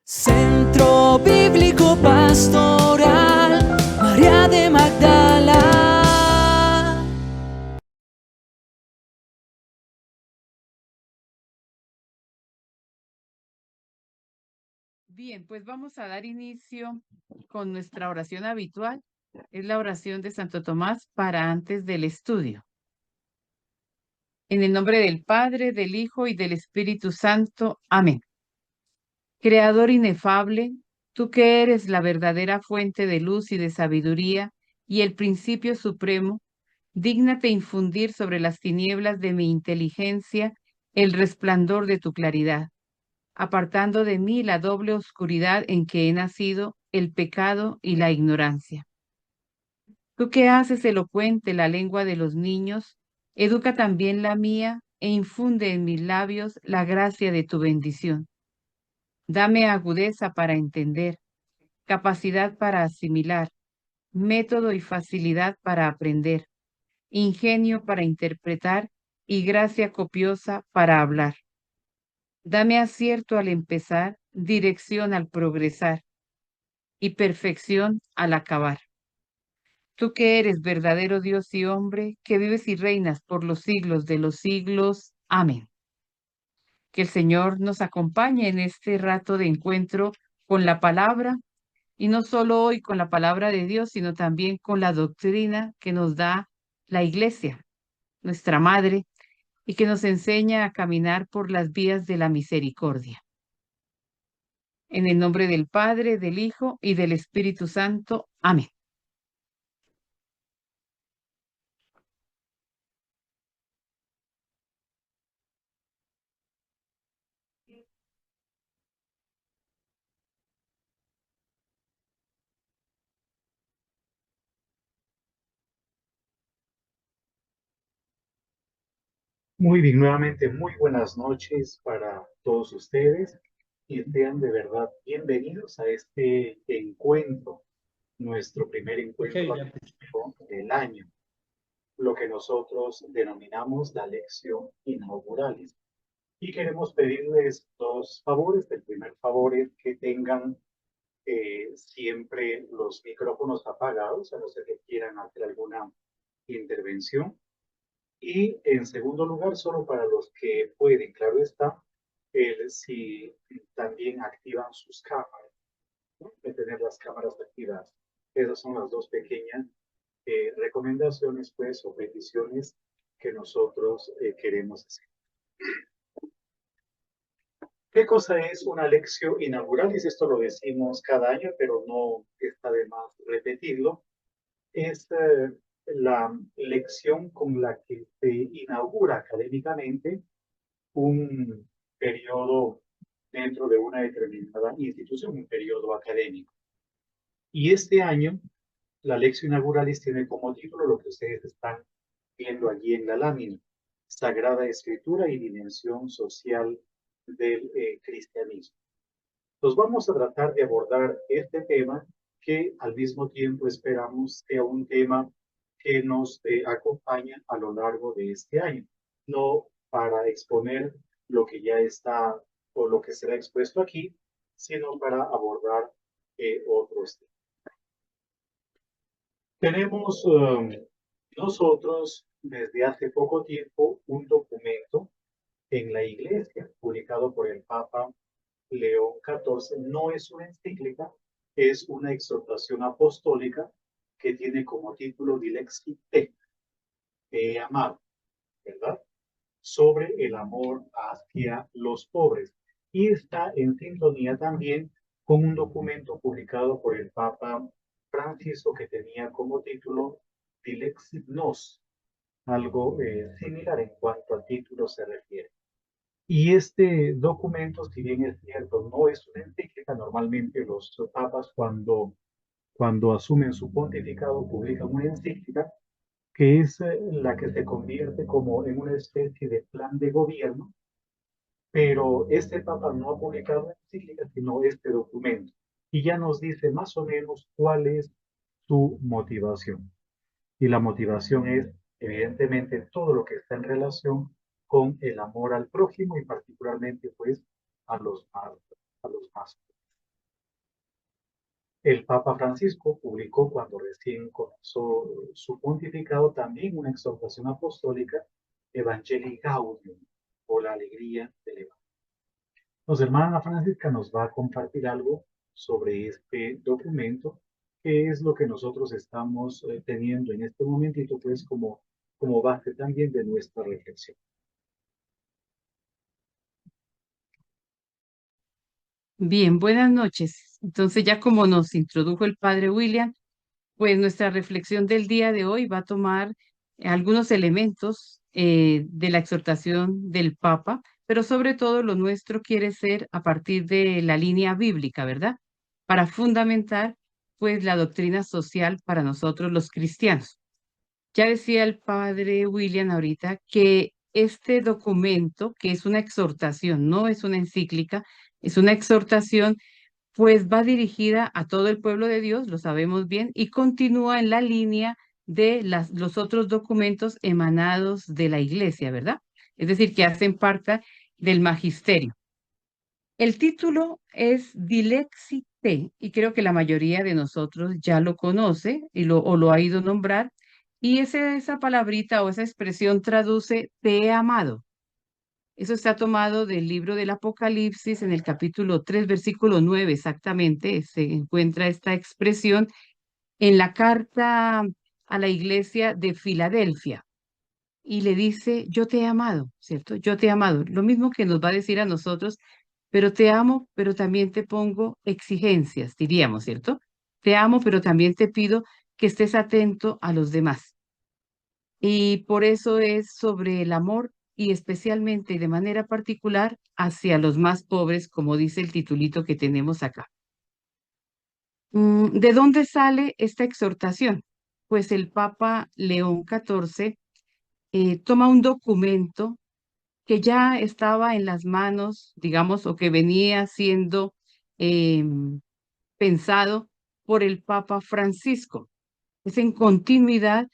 Centro Bíblico Pastoral María de Magdala. Bien, pues vamos a dar inicio con nuestra oración habitual. Es la oración de Santo Tomás para antes del estudio. En el nombre del Padre, del Hijo y del Espíritu Santo. Amén. Creador inefable, tú que eres la verdadera fuente de luz y de sabiduría y el principio supremo, dígnate infundir sobre las tinieblas de mi inteligencia el resplandor de tu claridad, apartando de mí la doble oscuridad en que he nacido, el pecado y la ignorancia. Tú que haces elocuente la lengua de los niños, educa también la mía e infunde en mis labios la gracia de tu bendición. Dame agudeza para entender, capacidad para asimilar, método y facilidad para aprender, ingenio para interpretar y gracia copiosa para hablar. Dame acierto al empezar, dirección al progresar y perfección al acabar. Tú que eres verdadero Dios y hombre, que vives y reinas por los siglos de los siglos. Amén. Que el Señor nos acompañe en este rato de encuentro con la palabra, y no solo hoy con la palabra de Dios, sino también con la doctrina que nos da la Iglesia, nuestra Madre, y que nos enseña a caminar por las vías de la misericordia. En el nombre del Padre, del Hijo y del Espíritu Santo. Amén. Muy bien, nuevamente muy buenas noches para todos ustedes y sean de verdad bienvenidos a este encuentro, nuestro primer encuentro académico del año, lo que nosotros denominamos la lección inauguralis. Y queremos pedirles dos favores. El primer favor es que tengan siempre los micrófonos apagados, a no ser que quieran hacer alguna intervención. Y en segundo lugar, solo para los que pueden, claro está, si también activan sus cámaras, ¿no? De tener las cámaras activadas. Esas son las dos pequeñas recomendaciones, pues, o peticiones que nosotros queremos hacer. ¿Qué cosa es una lección inaugural? Y esto lo decimos cada año, pero no está de más repetirlo. Es la lección con la que se inaugura académicamente un periodo dentro de una determinada institución, un periodo académico. Y este año, la lección inauguralis tiene como título lo que ustedes están viendo allí en la lámina: Sagrada Escritura y dimensión social del cristianismo. Entonces vamos a tratar de abordar este tema que al mismo tiempo esperamos sea un tema que nos acompaña a lo largo de este año, no para exponer lo que ya está o lo que será expuesto aquí, sino para abordar otros temas. Tenemos nosotros desde hace poco tiempo un documento en la Iglesia publicado por el Papa León XIV. No es una encíclica, es una exhortación apostólica que tiene como título Dilexit Te, he amado, ¿verdad? Sobre el amor hacia los pobres. Y está en sintonía también con un documento publicado por el Papa Francisco que tenía como título Dilexit Nos, algo similar en cuanto al título se refiere. Y este documento, si bien es cierto, no es una encíclica. Normalmente los papas cuando asumen su pontificado publican una encíclica que es la que se convierte como en una especie de plan de gobierno, pero este papa no ha publicado una encíclica, sino este documento. Y ya nos dice más o menos cuál es su motivación. Y la motivación es, evidentemente, todo lo que está en relación con el amor al prójimo y particularmente, pues, a los más. El Papa Francisco publicó cuando recién comenzó su pontificado también una exhortación apostólica, Evangelii Gaudium, o la alegría del Evangelio. Entonces, hermana Francisca nos va a compartir algo sobre este documento, que es lo que nosotros estamos teniendo en este momentito, pues como base también de nuestra reflexión. Bien, buenas noches. Entonces, ya como nos introdujo el padre William, pues nuestra reflexión del día de hoy va a tomar algunos elementos de la exhortación del Papa, pero sobre todo lo nuestro quiere ser a partir de la línea bíblica, ¿verdad? Para fundamentar pues la doctrina social para nosotros los cristianos. Ya decía el padre William ahorita que este documento, que es una exhortación, no es una encíclica, es una exhortación, pues va dirigida a todo el pueblo de Dios, lo sabemos bien, y continúa en la línea de los otros documentos emanados de la iglesia, ¿verdad? Es decir, que hacen parte del magisterio. El título es Dilexite, y creo que la mayoría de nosotros ya lo conoce o lo ha ido a nombrar, y esa palabrita o esa expresión traduce te he amado. Eso está tomado del libro del Apocalipsis en el capítulo 3, versículo 9 exactamente. Se encuentra esta expresión en la carta a la iglesia de Filadelfia y le dice, yo te he amado, ¿cierto? Yo te he amado. Lo mismo que nos va a decir a nosotros, pero te amo, pero también te pongo exigencias, diríamos, ¿cierto? Te amo, pero también te pido que estés atento a los demás. Y por eso es sobre el amor y especialmente y de manera particular hacia los más pobres, como dice el titulito que tenemos acá. ¿De dónde sale esta exhortación? Pues el Papa León XIV toma un documento que ya estaba en las manos, digamos, o que venía siendo pensado por el Papa Francisco. Es en continuidad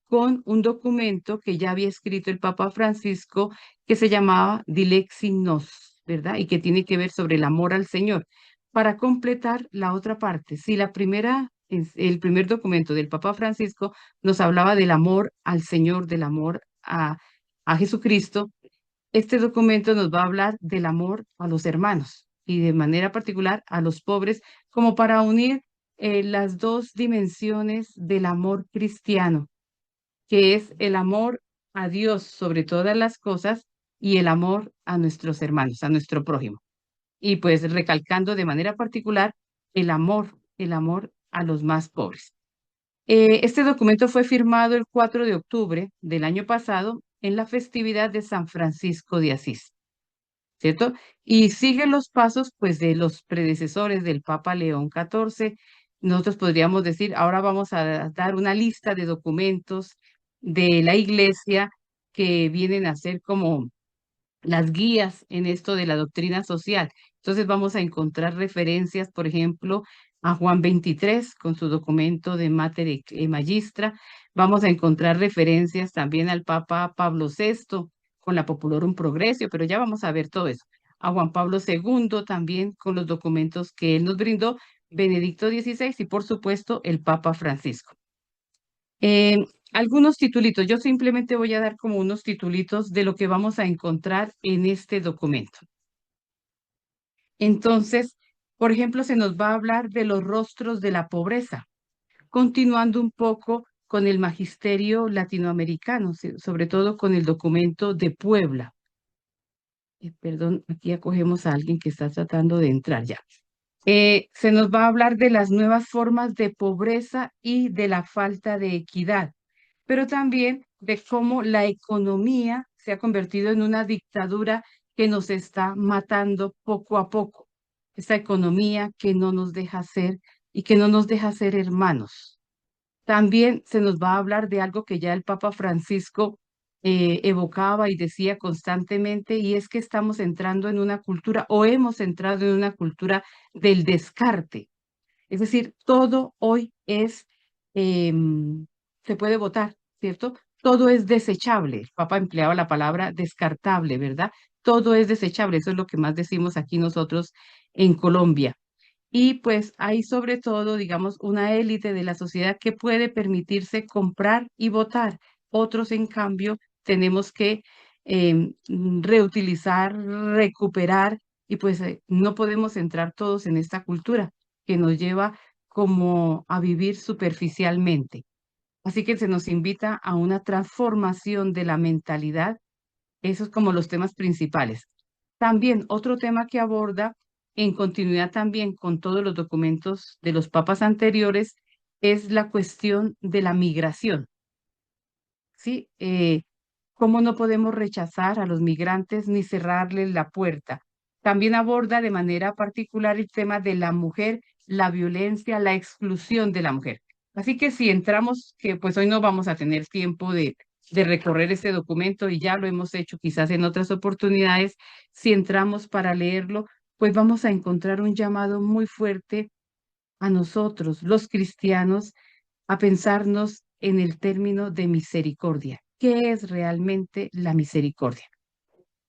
con un documento que ya había escrito el Papa Francisco que se llamaba Dilexi Nos, ¿verdad? Y que tiene que ver sobre el amor al Señor. Para completar la otra parte, si el primer documento del Papa Francisco nos hablaba del amor al Señor, del amor a Jesucristo, este documento nos va a hablar del amor a los hermanos y de manera particular a los pobres, como para unir las dos dimensiones del amor cristiano, que es el amor a Dios sobre todas las cosas y el amor a nuestros hermanos, a nuestro prójimo. Y pues recalcando de manera particular el amor a los más pobres. Este documento fue firmado el 4 de octubre del año pasado en la festividad de San Francisco de Asís, ¿cierto? Y sigue los pasos, pues, de los predecesores del Papa León XIV. Nosotros podríamos decir, ahora vamos a dar una lista de documentos de la Iglesia que vienen a ser como las guías en esto de la doctrina social. Entonces vamos a encontrar referencias, por ejemplo, a Juan 23 con su documento de Mater Magistra. Vamos a encontrar referencias también al Papa Pablo VI con la Populorum Progressio, pero ya vamos a ver todo eso. A Juan Pablo II también con los documentos que él nos brindó, Benedicto XVI y por supuesto el Papa Francisco. Algunos titulitos, yo simplemente voy a dar como unos titulitos de lo que vamos a encontrar en este documento. Entonces, por ejemplo, se nos va a hablar de los rostros de la pobreza, continuando un poco con el magisterio latinoamericano, sobre todo con el documento de Puebla. Perdón, aquí acogemos a alguien que está tratando de entrar ya. Se nos va a hablar de las nuevas formas de pobreza y de la falta de equidad, pero también de cómo la economía se ha convertido en una dictadura que nos está matando poco a poco. Esta economía que no nos deja ser y que no nos deja ser hermanos. También se nos va a hablar de algo que ya el Papa Francisco evocaba y decía constantemente, y es que estamos entrando en una cultura o hemos entrado en una cultura del descarte. Es decir, todo hoy se puede votar, ¿cierto? Todo es desechable. El Papa empleaba la palabra descartable, ¿verdad? Todo es desechable. Eso es lo que más decimos aquí nosotros en Colombia. Y pues hay sobre todo, digamos, una élite de la sociedad que puede permitirse comprar y votar. Otros, en cambio, tenemos que reutilizar, recuperar, y pues no podemos entrar todos en esta cultura que nos lleva como a vivir superficialmente. Así que se nos invita a una transformación de la mentalidad. Esos como los temas principales. También otro tema que aborda, en continuidad también con todos los documentos de los papas anteriores, es la cuestión de la migración. ¿Sí? Cómo no podemos rechazar a los migrantes ni cerrarles la puerta. También aborda de manera particular el tema de la mujer, la violencia, la exclusión de la mujer. Así que si entramos, que pues hoy no vamos a tener tiempo de recorrer este documento y ya lo hemos hecho quizás en otras oportunidades, si entramos para leerlo, pues vamos a encontrar un llamado muy fuerte a nosotros, los cristianos, a pensarnos en el término de misericordia. ¿Qué es realmente la misericordia?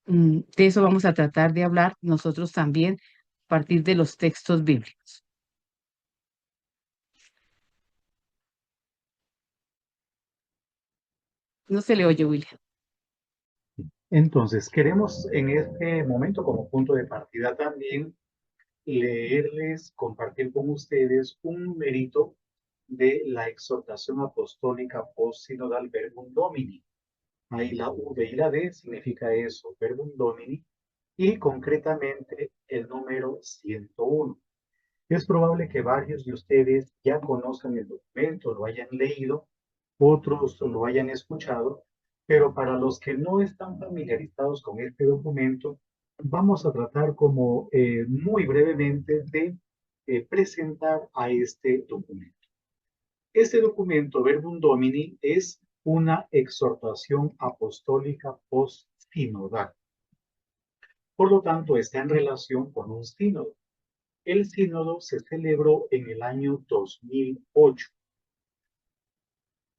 De eso vamos a tratar de hablar nosotros también a partir de los textos bíblicos. No se le oye, William. Entonces, queremos en este momento como punto de partida también leerles, compartir con ustedes un mérito de la exhortación apostólica post-sinodal Verbum Domini. Ahí la V y la D significa eso, Verbum Domini, y concretamente el número 101. Es probable que varios de ustedes ya conozcan el documento, lo hayan leído, otros lo hayan escuchado, pero para los que no están familiarizados con este documento, vamos a tratar como muy brevemente de presentar a este documento. Este documento, Verbum Domini, es una exhortación apostólica post-sinodal. Por lo tanto, está en relación con un sínodo. El sínodo se celebró en el año 2008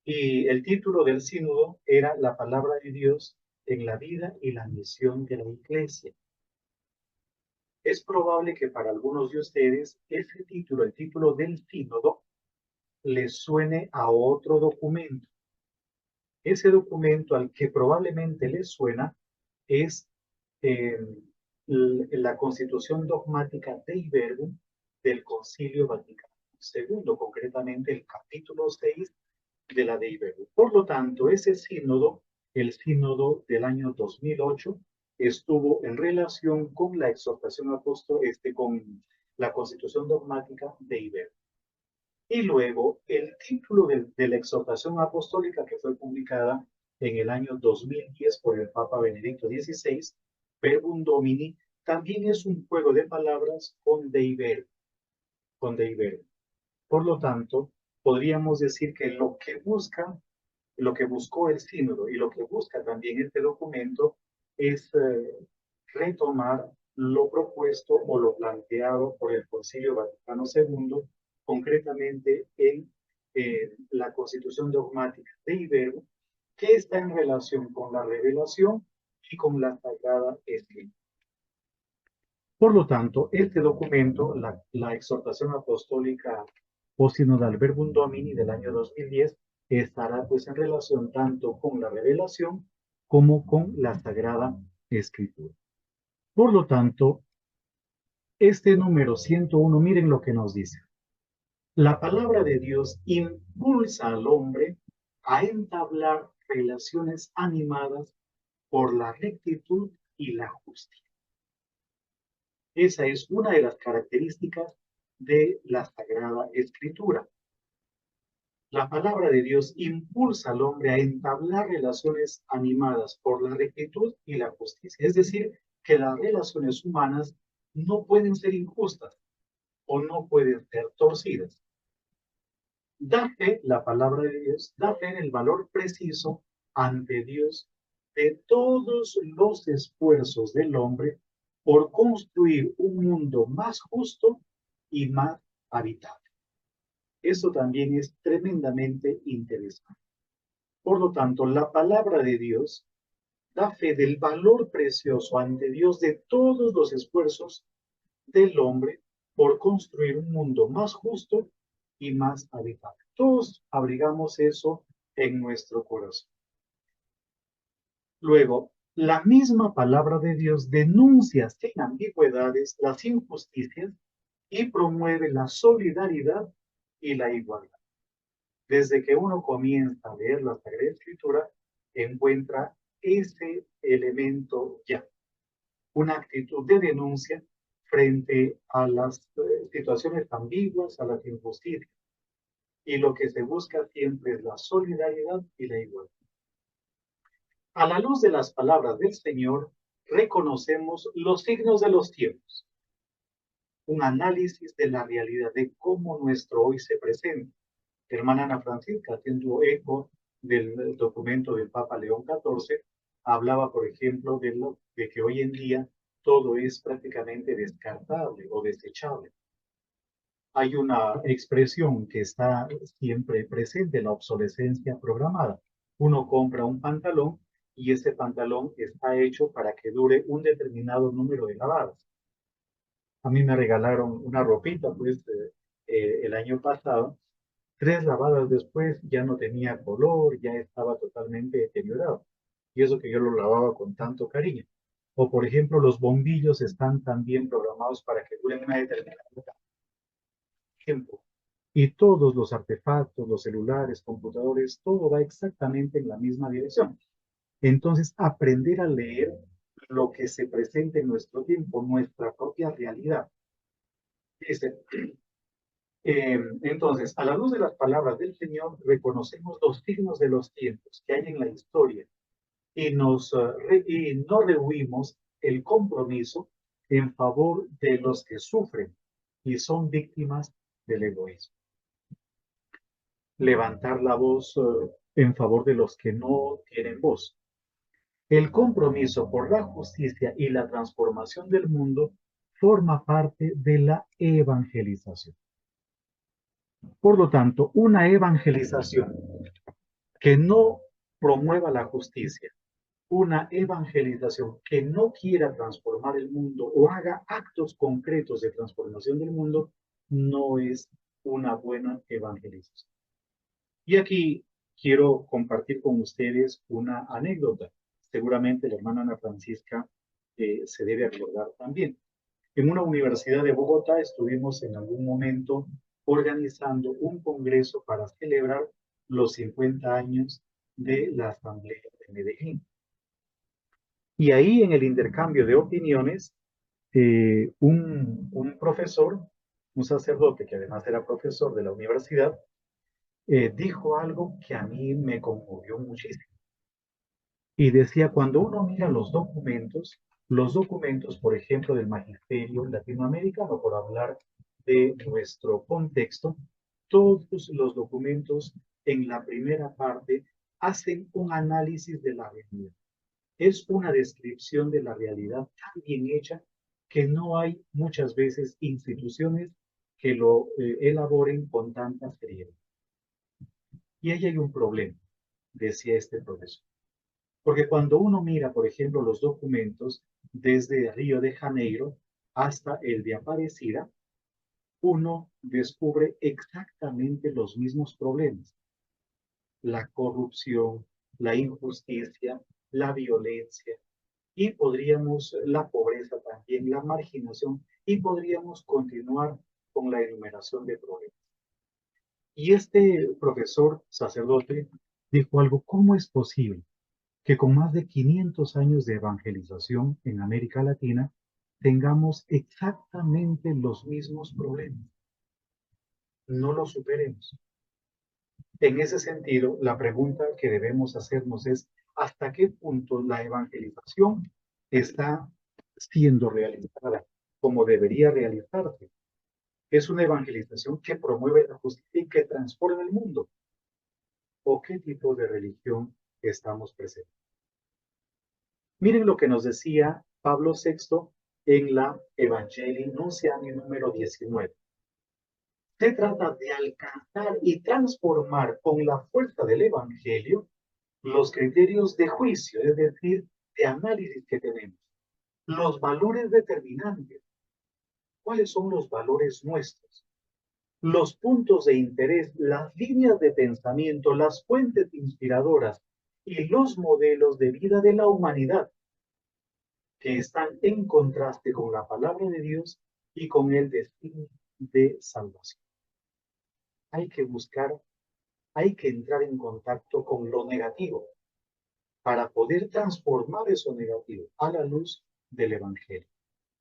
y el título del sínodo era La palabra de Dios en la vida y la misión de la Iglesia. Es probable que para algunos de ustedes ese título, el título del sínodo, les suene a otro documento. Ese documento al que probablemente les suena es eh, la Constitución Dogmática Dei Verbum del Concilio Vaticano II, concretamente el capítulo 6 de la Dei Verbum. Por lo tanto, ese sínodo, el sínodo del año 2008, estuvo en relación con la exhortación apostólica, con la Constitución Dogmática Dei Verbum. Y luego el título de la exhortación apostólica que fue publicada en el año 2010 por el Papa Benedicto XVI, Verbum Domini, también es un juego de palabras con Dei Verbum. Por lo tanto, podríamos decir que lo que buscó el sínodo y lo que busca también este documento es retomar lo propuesto o lo planteado por el Concilio Vaticano II, concretamente en la Constitución Dogmática Dei Verbum, que está en relación con la revelación y con la Sagrada Escritura. Por lo tanto, este documento, la exhortación apostólica post-sinodal Verbum Domini del año 2010, estará pues en relación tanto con la revelación como con la Sagrada Escritura. Por lo tanto, este número 101, miren lo que nos dice. La palabra de Dios impulsa al hombre a entablar relaciones animadas por la rectitud y la justicia. Esa es una de las características de la Sagrada Escritura. La palabra de Dios impulsa al hombre a entablar relaciones animadas por la rectitud y la justicia. Es decir, que las relaciones humanas no pueden ser injustas o no pueden ser torcidas. Da fe, la palabra de Dios, da fe en el valor preciso ante Dios de todos los esfuerzos del hombre por construir un mundo más justo y más habitable. Eso también es tremendamente interesante. Por lo tanto, la palabra de Dios da fe del valor precioso ante Dios de todos los esfuerzos del hombre por construir un mundo más justo y más habitable. Todos abrigamos eso en nuestro corazón. Luego, la misma palabra de Dios denuncia sin ambigüedades las injusticias y promueve la solidaridad y la igualdad. Desde que uno comienza a leer la Sagrada Escritura, encuentra ese elemento ya, una actitud de denuncia frente a las situaciones ambiguas, a las injusticias. Y lo que se busca siempre es la solidaridad y la igualdad. A la luz de las palabras del Señor, reconocemos los signos de los tiempos, un análisis de la realidad de cómo nuestro hoy se presenta. Hermana Ana Francisca, haciendo eco del documento del Papa León XIV, hablaba, por ejemplo, de que hoy en día todo es prácticamente descartable o desechable. Hay una expresión que está siempre presente, la obsolescencia programada. Uno compra un pantalón y ese pantalón está hecho para que dure un determinado número de lavadas. A mí me regalaron una ropita, pues, el año pasado. 3 lavadas después ya no tenía color, ya estaba totalmente deteriorado. Y eso que yo lo lavaba con tanto cariño. O, por ejemplo, los bombillos están también programados para que duren una determinada tiempo. Y todos los artefactos, los celulares, computadores, todo va exactamente en la misma dirección. Entonces, aprender a leer lo que se presenta en nuestro tiempo, nuestra propia realidad. Dice, entonces, a la luz de las palabras del Señor, reconocemos los signos de los tiempos que hay en la historia y no rehuimos el compromiso en favor de los que sufren y son víctimas del egoísmo. Levantar la voz en favor de los que no tienen voz. El compromiso por la justicia y la transformación del mundo forma parte de la evangelización. Por lo tanto, una evangelización que no promueva la justicia, una evangelización que no quiera transformar el mundo o haga actos concretos de transformación del mundo, no es una buena evangelización. Y aquí quiero compartir con ustedes una anécdota. Seguramente la hermana Ana Francisca se debe acordar también. En una universidad de Bogotá estuvimos en algún momento organizando un congreso para celebrar los 50 años de la Asamblea de Medellín. Y ahí en el intercambio de opiniones, un profesor, un sacerdote que además era profesor de la universidad, dijo algo que a mí me conmovió muchísimo. Y decía, cuando uno mira los documentos, por ejemplo, del magisterio latinoamericano, por hablar de nuestro contexto, todos los documentos en la primera parte hacen un análisis de la realidad. Es una descripción de la realidad tan bien hecha que no hay muchas veces instituciones que lo elaboren con tanta seriedad. Y ahí hay un problema, decía este profesor. Porque cuando uno mira, por ejemplo, los documentos desde Río de Janeiro hasta el de Aparecida, uno descubre exactamente los mismos problemas. La corrupción, la injusticia, la violencia, y la pobreza también, la marginación, y podríamos continuar con la enumeración de problemas. Y este profesor sacerdote dijo algo, ¿cómo es posible que con más de 500 años de evangelización en América Latina tengamos exactamente los mismos problemas? No los superemos. En ese sentido, la pregunta que debemos hacernos es, ¿hasta qué punto la evangelización está siendo realizada como debería realizarse? ¿Es una evangelización que promueve la justicia y que transforma el mundo? ¿O qué tipo de religión estamos presentes? Miren lo que nos decía Pablo VI en la Evangelii Nuntiandi número 19. Se trata de alcanzar y transformar con la fuerza del Evangelio los criterios de juicio, es decir, de análisis que tenemos, los valores determinantes, cuáles son los valores nuestros, los puntos de interés, las líneas de pensamiento, las fuentes inspiradoras y los modelos de vida de la humanidad que están en contraste con la palabra de Dios y con el destino de salvación. Hay que buscar, hay que entrar en contacto con lo negativo para poder transformar eso negativo a la luz del Evangelio.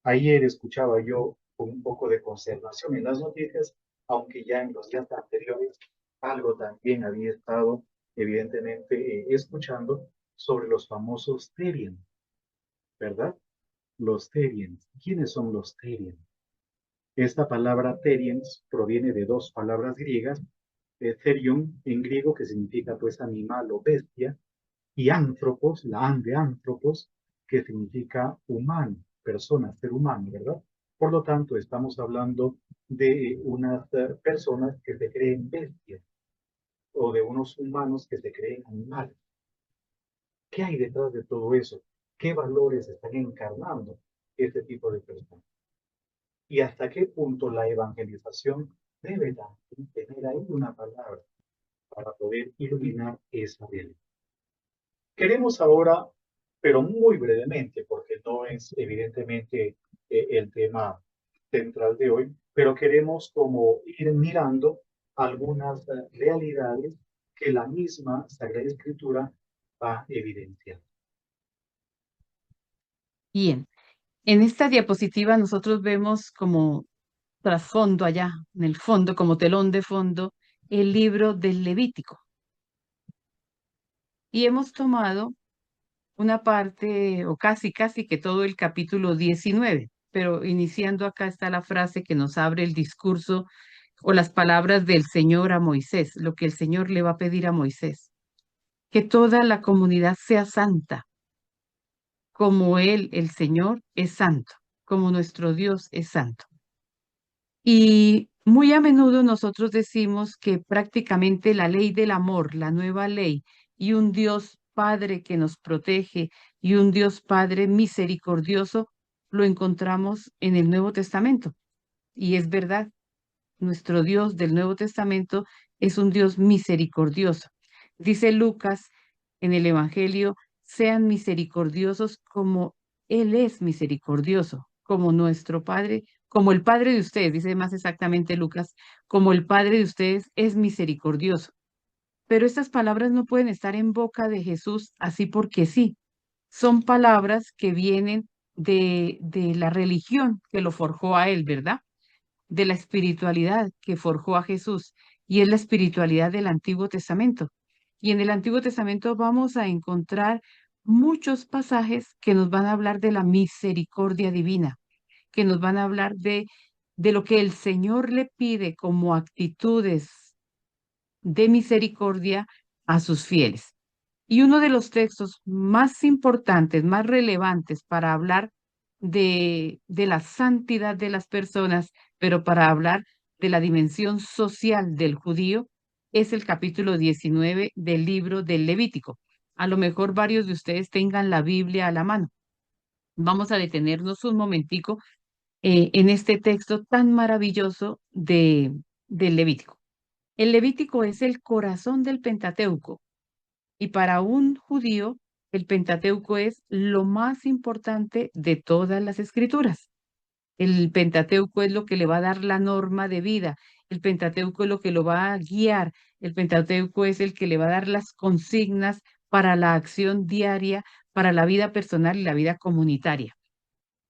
Ayer escuchaba yo con un poco de consternación en las noticias, aunque ya en los días anteriores algo también había estado evidentemente escuchando sobre los famosos Therian, ¿verdad? Los Therians. ¿Quiénes son los Therians? Esta palabra Therians proviene de dos palabras griegas, Therion en griego, que significa pues animal o bestia, y anthropos, la an de anthropos, que significa humano, persona, ser humano, ¿verdad? Por lo tanto, estamos hablando de unas personas que se creen bestias o de unos humanos que se creen animales. ¿Qué hay detrás de todo eso? ¿Qué valores están encarnando este tipo de personas? ¿Y hasta qué punto la evangelización debe tener ahí una palabra para poder iluminar esa realidad? Queremos ahora, pero muy brevemente, porque no es evidentemente el tema central de hoy, pero queremos como ir mirando algunas realidades que la misma Sagrada Escritura va evidenciando. Bien, en esta diapositiva nosotros vemos como trasfondo allá, en el fondo, como telón de fondo, el libro del Levítico. Y hemos tomado una parte, o casi que todo el capítulo 19, pero iniciando acá está la frase que nos abre el discurso o las palabras del Señor a Moisés, lo que el Señor le va a pedir a Moisés, que toda la comunidad sea santa, como Él, el Señor, es santo, como nuestro Dios es santo. Y muy a menudo nosotros decimos que prácticamente la ley del amor, la nueva ley, y un Dios Padre que nos protege y un Dios Padre misericordioso, lo encontramos en el Nuevo Testamento. Y es verdad, nuestro Dios del Nuevo Testamento es un Dios misericordioso. Dice Lucas en el Evangelio, sean misericordiosos como Él es misericordioso, como nuestro Padre, como el Padre de ustedes, dice más exactamente Lucas, como el Padre de ustedes es misericordioso. Pero estas palabras no pueden estar en boca de Jesús así porque sí. Son palabras que vienen de la religión que lo forjó a Él, ¿verdad? De la espiritualidad que forjó a Jesús, y es la espiritualidad del Antiguo Testamento. Y en el Antiguo Testamento vamos a encontrar muchos pasajes que nos van a hablar de la misericordia divina, que nos van a hablar de lo que el Señor le pide como actitudes de misericordia a sus fieles. Y uno de los textos más importantes, más relevantes para hablar de la santidad de las personas, pero para hablar de la dimensión social del judío, es el capítulo 19 del libro del Levítico. A lo mejor varios de ustedes tengan la Biblia a la mano. Vamos a detenernos un momentico en este texto tan maravilloso del Levítico. El Levítico es el corazón del Pentateuco. Y para un judío, el Pentateuco es lo más importante de todas las escrituras. El Pentateuco es lo que le va a dar la norma de vida. El Pentateuco es lo que lo va a guiar. El Pentateuco es el que le va a dar las consignas para la acción diaria, para la vida personal y la vida comunitaria.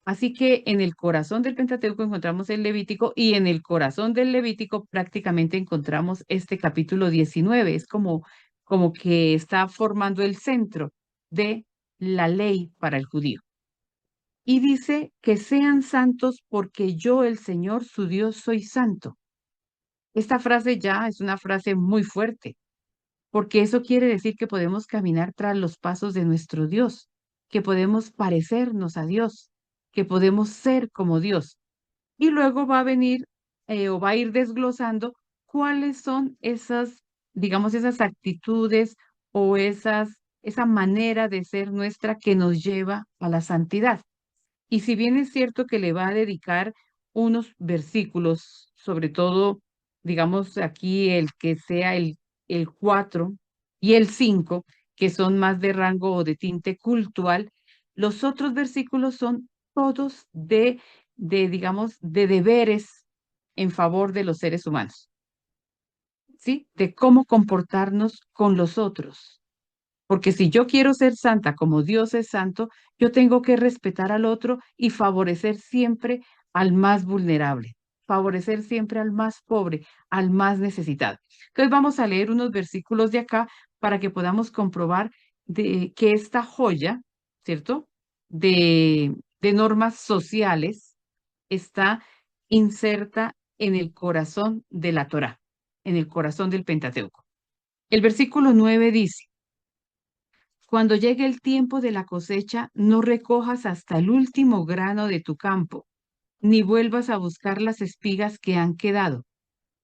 Así que en el corazón del Pentateuco encontramos el Levítico y en el corazón del Levítico prácticamente encontramos este capítulo 19. Es como que está formando el centro de la ley para el judío. Y dice que sean santos porque yo, el Señor, su Dios, soy santo. Esta frase ya es una frase muy fuerte, porque eso quiere decir que podemos caminar tras los pasos de nuestro Dios, que podemos parecernos a Dios, que podemos ser como Dios. Y luego va a venir o va a ir desglosando cuáles son esas, digamos, esas actitudes o esa manera de ser nuestra que nos lleva a la santidad. Y si bien es cierto que le va a dedicar unos versículos, sobre todo, digamos aquí el que sea el 4 y el 5, que son más de rango o de tinte cultural. Los otros versículos son todos digamos, de deberes en favor de los seres humanos, ¿sí? De cómo comportarnos con los otros. Porque si yo quiero ser santa como Dios es santo, yo tengo que respetar al otro y favorecer siempre al más vulnerable, favorecer siempre al más pobre, al más necesitado. Entonces vamos a leer unos versículos de acá para que podamos comprobar que esta joya, ¿cierto? De normas sociales está inserta en el corazón de la Torá, en el corazón del Pentateuco. El versículo 9 dice: cuando llegue el tiempo de la cosecha, no recojas hasta el último grano de tu campo, ni vuelvas a buscar las espigas que han quedado.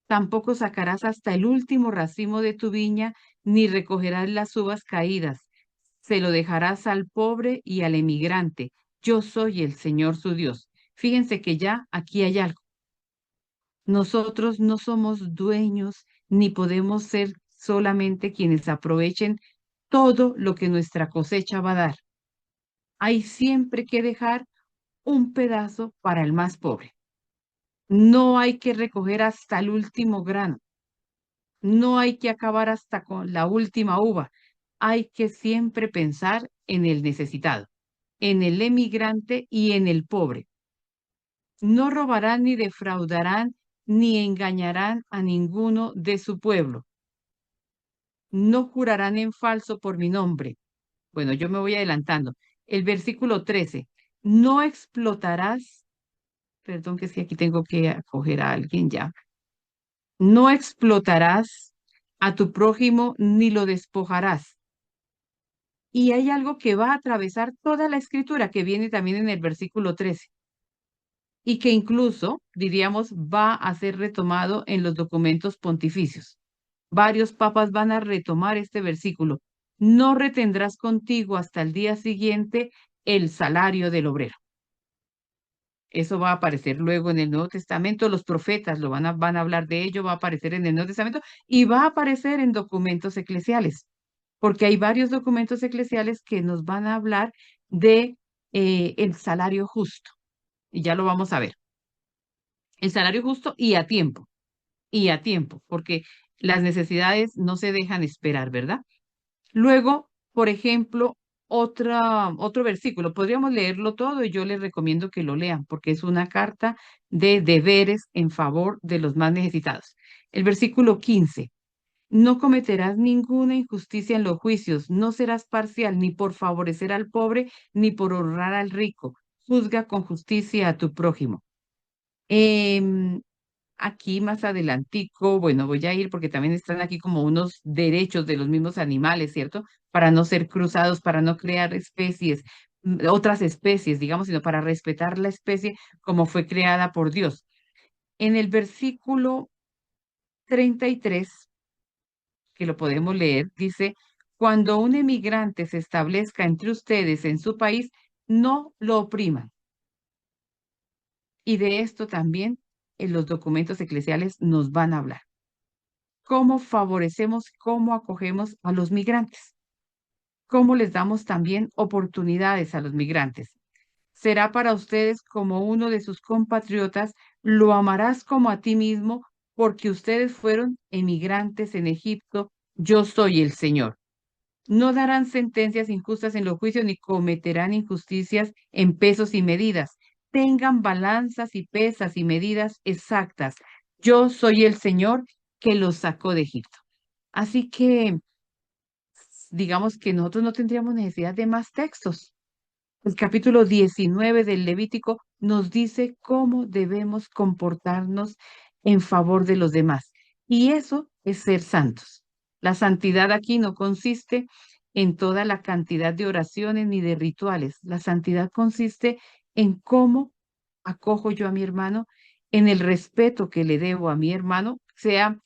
Tampoco sacarás hasta el último racimo de tu viña, ni recogerás las uvas caídas. Se lo dejarás al pobre y al emigrante. Yo soy el Señor su Dios. Fíjense que ya aquí hay algo. Nosotros no somos dueños ni podemos ser solamente quienes aprovechen todo lo que nuestra cosecha va a dar. Hay siempre que dejar un pedazo para el más pobre. No hay que recoger hasta el último grano. No hay que acabar hasta con la última uva. Hay que siempre pensar en el necesitado, en el emigrante y en el pobre. No robarán ni defraudarán ni engañarán a ninguno de su pueblo. No jurarán en falso por mi nombre. Bueno, yo me voy adelantando. El versículo 13. No explotarás, perdón que es que aquí tengo que acoger a alguien ya. No explotarás a tu prójimo ni lo despojarás. Y hay algo que va a atravesar toda la escritura que viene también en el versículo 13 y que incluso, diríamos, va a ser retomado en los documentos pontificios. Varios papas van a retomar este versículo. No retendrás contigo hasta el día siguiente el salario del obrero. Eso va a aparecer luego en el Nuevo Testamento. Los profetas van a hablar de ello, va a aparecer en el Nuevo Testamento y va a aparecer en documentos eclesiales, porque hay varios documentos eclesiales que nos van a hablar de el salario justo. Y ya lo vamos a ver. El salario justo y a tiempo, porque las necesidades no se dejan esperar, ¿verdad? Luego, por ejemplo, otro versículo, podríamos leerlo todo y yo les recomiendo que lo lean porque es una carta de deberes en favor de los más necesitados. El versículo 15. No cometerás ninguna injusticia en los juicios, no serás parcial ni por favorecer al pobre ni por honrar al rico. Juzga con justicia a tu prójimo. Em, Aquí más adelantico, bueno, voy a ir porque también están aquí como unos derechos de los mismos animales, ¿cierto? Para no ser cruzados, para no crear especies, otras especies, digamos, sino para respetar la especie como fue creada por Dios. En el versículo 33, que lo podemos leer, dice: cuando un emigrante se establezca entre ustedes en su país, no lo opriman. Y de esto también en los documentos eclesiales nos van a hablar. ¿Cómo favorecemos, cómo acogemos a los migrantes? ¿Cómo les damos también oportunidades a los migrantes? Será para ustedes como uno de sus compatriotas, lo amarás como a ti mismo, porque ustedes fueron emigrantes en Egipto, yo soy el Señor. No darán sentencias injustas en los juicios ni cometerán injusticias en pesos y medidas. Tengan balanzas y pesas y medidas exactas. Yo soy el Señor que los sacó de Egipto. Así que digamos que nosotros no tendríamos necesidad de más textos. El capítulo 19 del Levítico nos dice cómo debemos comportarnos en favor de los demás. Y eso es ser santos. La santidad aquí no consiste en toda la cantidad de oraciones ni de rituales. La santidad consiste en cómo acojo yo a mi hermano, en el respeto que le debo a mi hermano, sea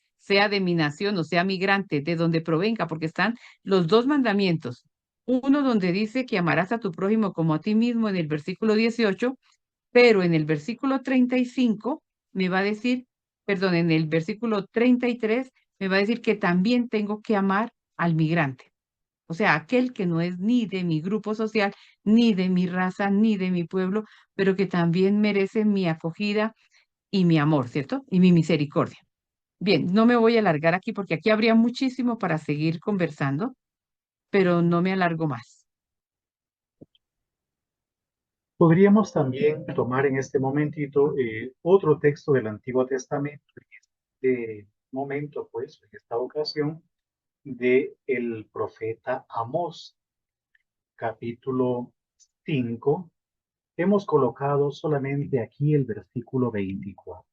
de mi nación o sea migrante, de donde provenga, porque están los dos mandamientos. Uno donde dice que amarás a tu prójimo como a ti mismo en el versículo 18, Pero en el versículo 35 me va a decir, perdón, en el versículo 33 me va a decir que también tengo que amar al migrante. O sea, aquel que no es ni de mi grupo social, ni de mi raza, ni de mi pueblo, pero que también merece mi acogida y mi amor, ¿cierto? Y mi misericordia. Bien, no me voy a alargar aquí porque aquí habría muchísimo para seguir conversando, pero no me alargo más. Podríamos también tomar en este momentito otro texto del Antiguo Testamento, en este momento, pues, en esta ocasión, de el profeta Amós, capítulo 5. Hemos colocado solamente aquí el versículo 24.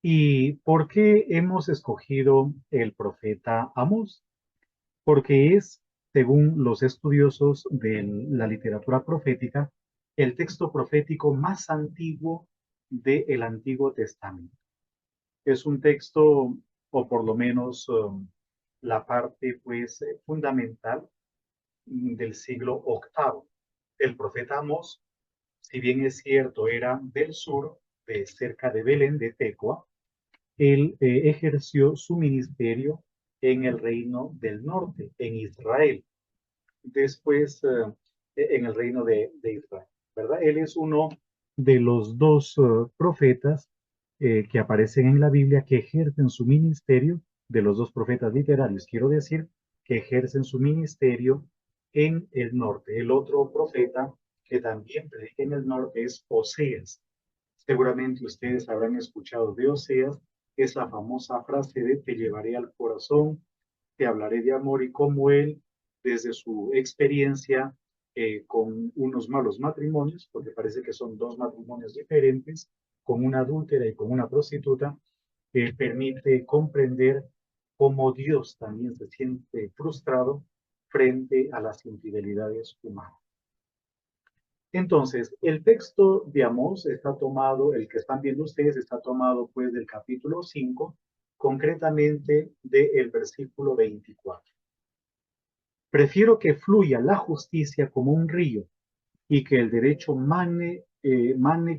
¿Y por qué hemos escogido el profeta Amós? Porque es, según los estudiosos de la literatura profética, el texto profético más antiguo del Antiguo Testamento. Es un texto, o por lo menos la parte pues fundamental del siglo VIII. El profeta Amós, si bien es cierto, era del sur, de cerca de Belén, de Tecoa, él ejerció su ministerio en el reino del norte, en Israel, después en el reino de Israel, ¿verdad? Él es uno de los dos profetas que aparecen en la Biblia que ejercen su ministerio, de los dos profetas literarios, quiero decir, que ejercen su ministerio en el norte. El otro profeta que también predica en el norte es Oseas. Seguramente ustedes habrán escuchado de Oseas, es la famosa frase de te llevaré al corazón, te hablaré de amor, y cómo él, desde su experiencia con unos malos matrimonios, porque parece que son dos matrimonios diferentes, con una adúltera y con una prostituta, permite comprender cómo Dios también se siente frustrado frente a las infidelidades humanas. Entonces, el texto de Amós está tomado, el que están viendo ustedes, está tomado pues del capítulo 5, concretamente del versículo 24. Prefiero que fluya la justicia como un río y que el derecho mane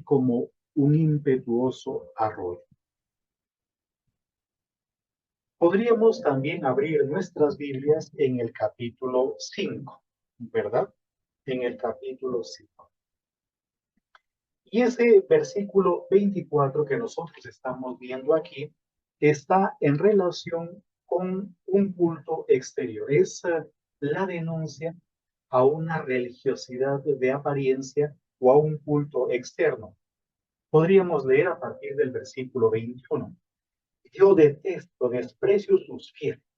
como un impetuoso arroyo. Podríamos también abrir nuestras Biblias en el capítulo 5, ¿verdad? En el capítulo 5. Y ese versículo 24 que nosotros estamos viendo aquí está en relación con un culto exterior. Es la denuncia a una religiosidad de apariencia o a un culto externo. Podríamos leer a partir del versículo 21. Yo detesto, desprecio sus fiestas.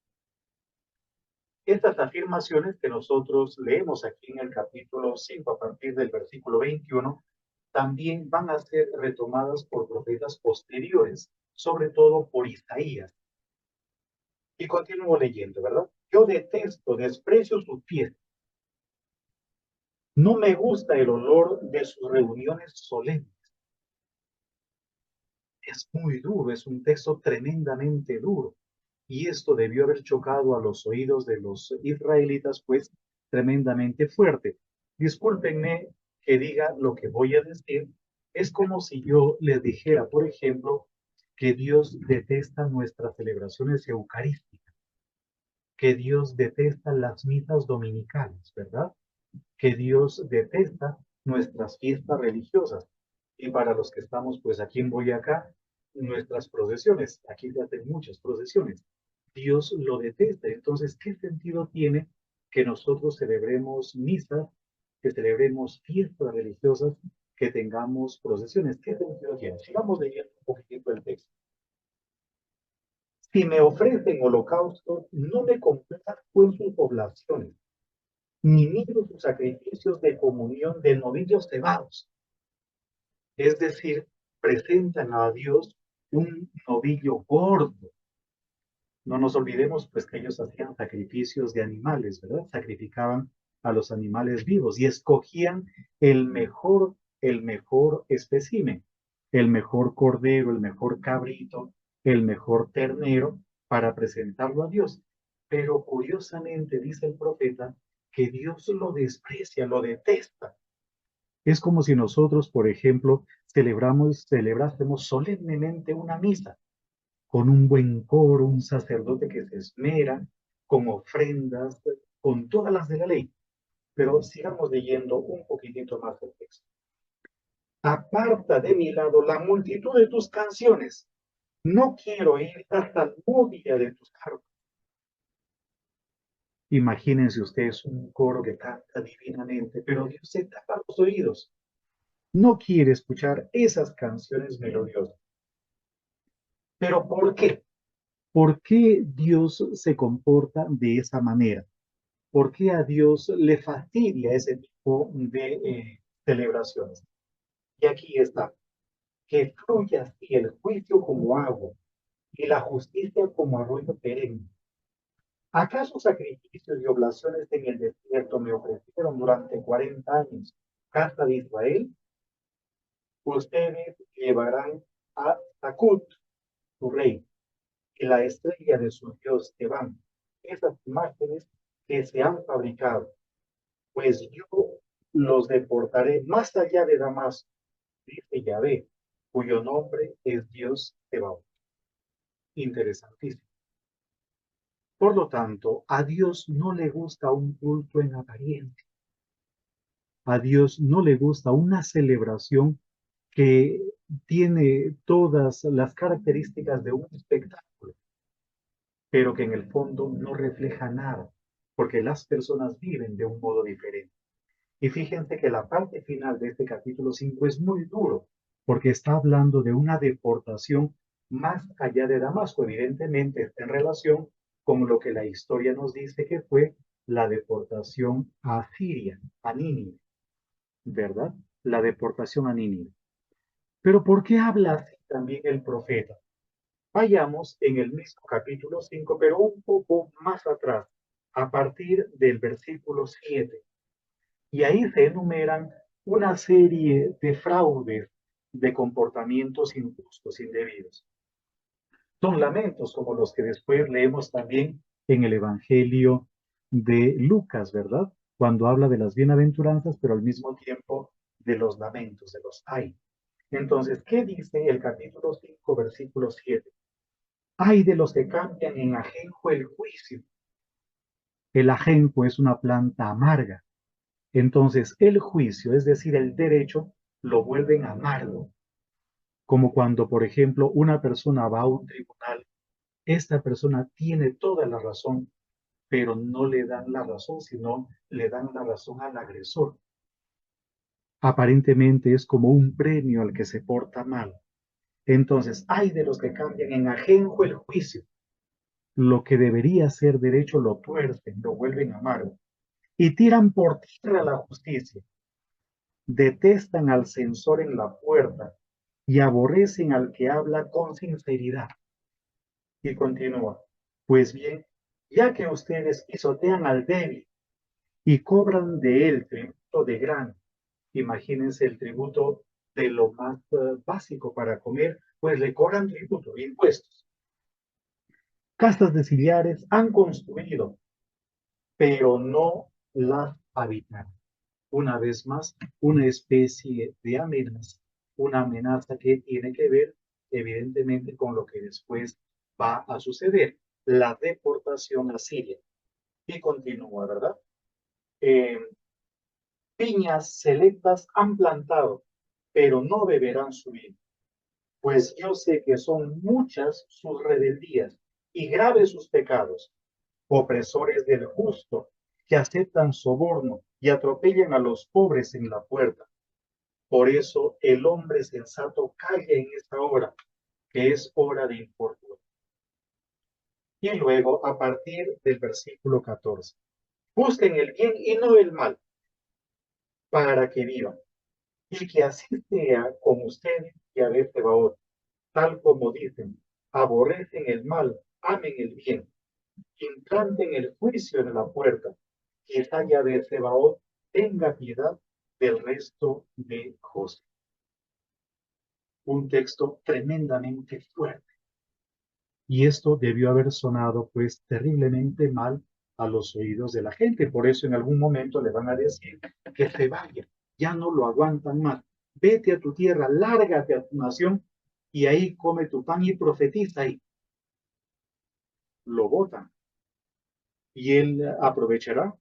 Estas afirmaciones que nosotros leemos aquí en el capítulo 5 a partir del versículo 21 también van a ser retomadas por profetas posteriores, sobre todo por Isaías. Y continúo leyendo, ¿verdad? Yo detesto, desprecio sus fiestas. No me gusta el olor de sus reuniones solemnes. Es muy duro, es un texto tremendamente duro. Y esto debió haber chocado a los oídos de los israelitas, pues tremendamente fuerte. Discúlpenme que diga lo que voy a decir. Es como si yo les dijera, por ejemplo, que Dios detesta nuestras celebraciones eucarísticas, que Dios detesta las misas dominicales, ¿verdad? Que Dios detesta nuestras fiestas religiosas. Y para los que estamos pues aquí en Boyacá, nuestras procesiones, aquí se hacen muchas procesiones. Dios lo detesta. Entonces, ¿qué sentido tiene que nosotros celebremos misas, que celebremos fiestas religiosas, que tengamos procesiones? ¿Qué sentido tiene? Sigamos leyendo un poquitito el texto. Si me ofrecen holocausto, no me complazco en sus poblaciones, ni miro sus sacrificios de comunión de novillos cebados. Es decir, presentan a Dios un novillo gordo. No nos olvidemos pues que ellos hacían sacrificios de animales, ¿verdad? Sacrificaban a los animales vivos y escogían el mejor espécimen, el mejor cordero, el mejor cabrito, el mejor ternero para presentarlo a Dios. Pero curiosamente dice el profeta que Dios lo desprecia, lo detesta. Es como si nosotros, por ejemplo, celebrásemos solemnemente una misa con un buen coro, un sacerdote que se esmera, con ofrendas, con todas las de la ley. Pero sigamos leyendo un poquitito más el texto. Aparta de mi lado la multitud de tus canciones. No quiero oír la salmodia de tus cargos. Imagínense ustedes un coro que canta divinamente, pero Dios se tapa los oídos. No quiere escuchar esas canciones melodiosas. ¿Pero por qué? ¿Por qué Dios se comporta de esa manera? ¿Por qué a Dios le fastidia ese tipo de celebraciones? Y aquí está, que fluya así el juicio como agua y la justicia como arroyo perenne. ¿Acaso sacrificios y oblaciones en el desierto me ofrecieron durante 40 años, casa de Israel? Ustedes llevarán a Takut, su rey, y la estrella de su Dios Teban, esas imágenes que se han fabricado, pues yo los deportaré más allá de Damasco, dice Yahvé, cuyo nombre es Dios Tebaot. Interesantísimo. Por lo tanto, a Dios no le gusta un culto en apariencia. A Dios no le gusta una celebración que tiene todas las características de un espectáculo, pero que en el fondo no refleja nada, porque las personas viven de un modo diferente. Y fíjense que la parte final de este capítulo 5 es muy duro, porque está hablando de una deportación más allá de Damasco. Evidentemente está en relación con lo que la historia nos dice que fue la deportación a Siria, a Nínive, ¿verdad? La deportación a Nínive. Pero ¿por qué habla así también el profeta? Vayamos en el mismo capítulo 5, pero un poco más atrás, a partir del versículo 7. Y ahí se enumeran una serie de fraudes, de comportamientos injustos, indebidos. Son lamentos como los que después leemos también en el Evangelio de Lucas, ¿verdad? Cuando habla de las bienaventuranzas, pero al mismo tiempo de los lamentos, de los ay. Entonces, ¿qué dice el capítulo 5, versículo 7? Ay de los que cambian en ajenjo el juicio. El ajenjo es una planta amarga. Entonces, el juicio, es decir, el derecho, lo vuelven amargo. Como cuando, por ejemplo, una persona va a un tribunal, esta persona tiene toda la razón, pero no le dan la razón, sino le dan la razón al agresor. Aparentemente es como un premio al que se porta mal. Entonces, hay de los que cambian en ajenjo el juicio. Lo que debería ser derecho lo tuercen, lo vuelven amargo. Y tiran por tierra la justicia. Detestan al censor en la puerta y aborrecen al que habla con sinceridad. Y continúa, pues bien, ya que ustedes pisotean al débil y cobran de él tributo de grano, imagínense el tributo de lo más básico para comer, pues le cobran tributo, impuestos. Casas de sillares han construido, pero no las habitan. Una vez más, una especie de amenaza, una amenaza que tiene que ver evidentemente con lo que después va a suceder, la deportación a Siria. Y continúa, ¿verdad? Eh, Viñas selectas han plantado, pero no beberán su vino, pues yo sé que son muchas sus rebeldías y graves sus pecados, opresores del justo, que aceptan soborno y atropellan a los pobres en la puerta. Por eso el hombre sensato calla en esta hora, que es hora de infortunio. Y luego, a partir del versículo 14, busquen el bien y no el mal, para que vivan. Y que así sea con ustedes y a veces va otro, tal como dicen, aborrecen el mal, amen el bien, implanten el juicio en la puerta, quizá ya de Sebaot tenga piedad del resto de José. Un texto tremendamente fuerte. Y esto debió haber sonado pues terriblemente mal a los oídos de la gente. Por eso en algún momento le van a decir que se vaya, ya no lo aguantan más. Vete a tu tierra, lárgate a tu nación y ahí come tu pan y profetiza ahí. Lo botan. Y él aprovechará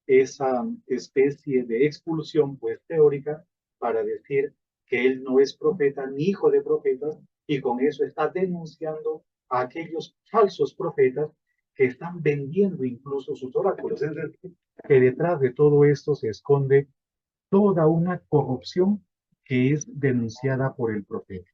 esa especie de expulsión pues teórica para decir que él no es profeta ni hijo de profetas y con eso está denunciando a aquellos falsos profetas que están vendiendo incluso sus oráculos. Es decir, que detrás de todo esto se esconde toda una corrupción que es denunciada por el profeta.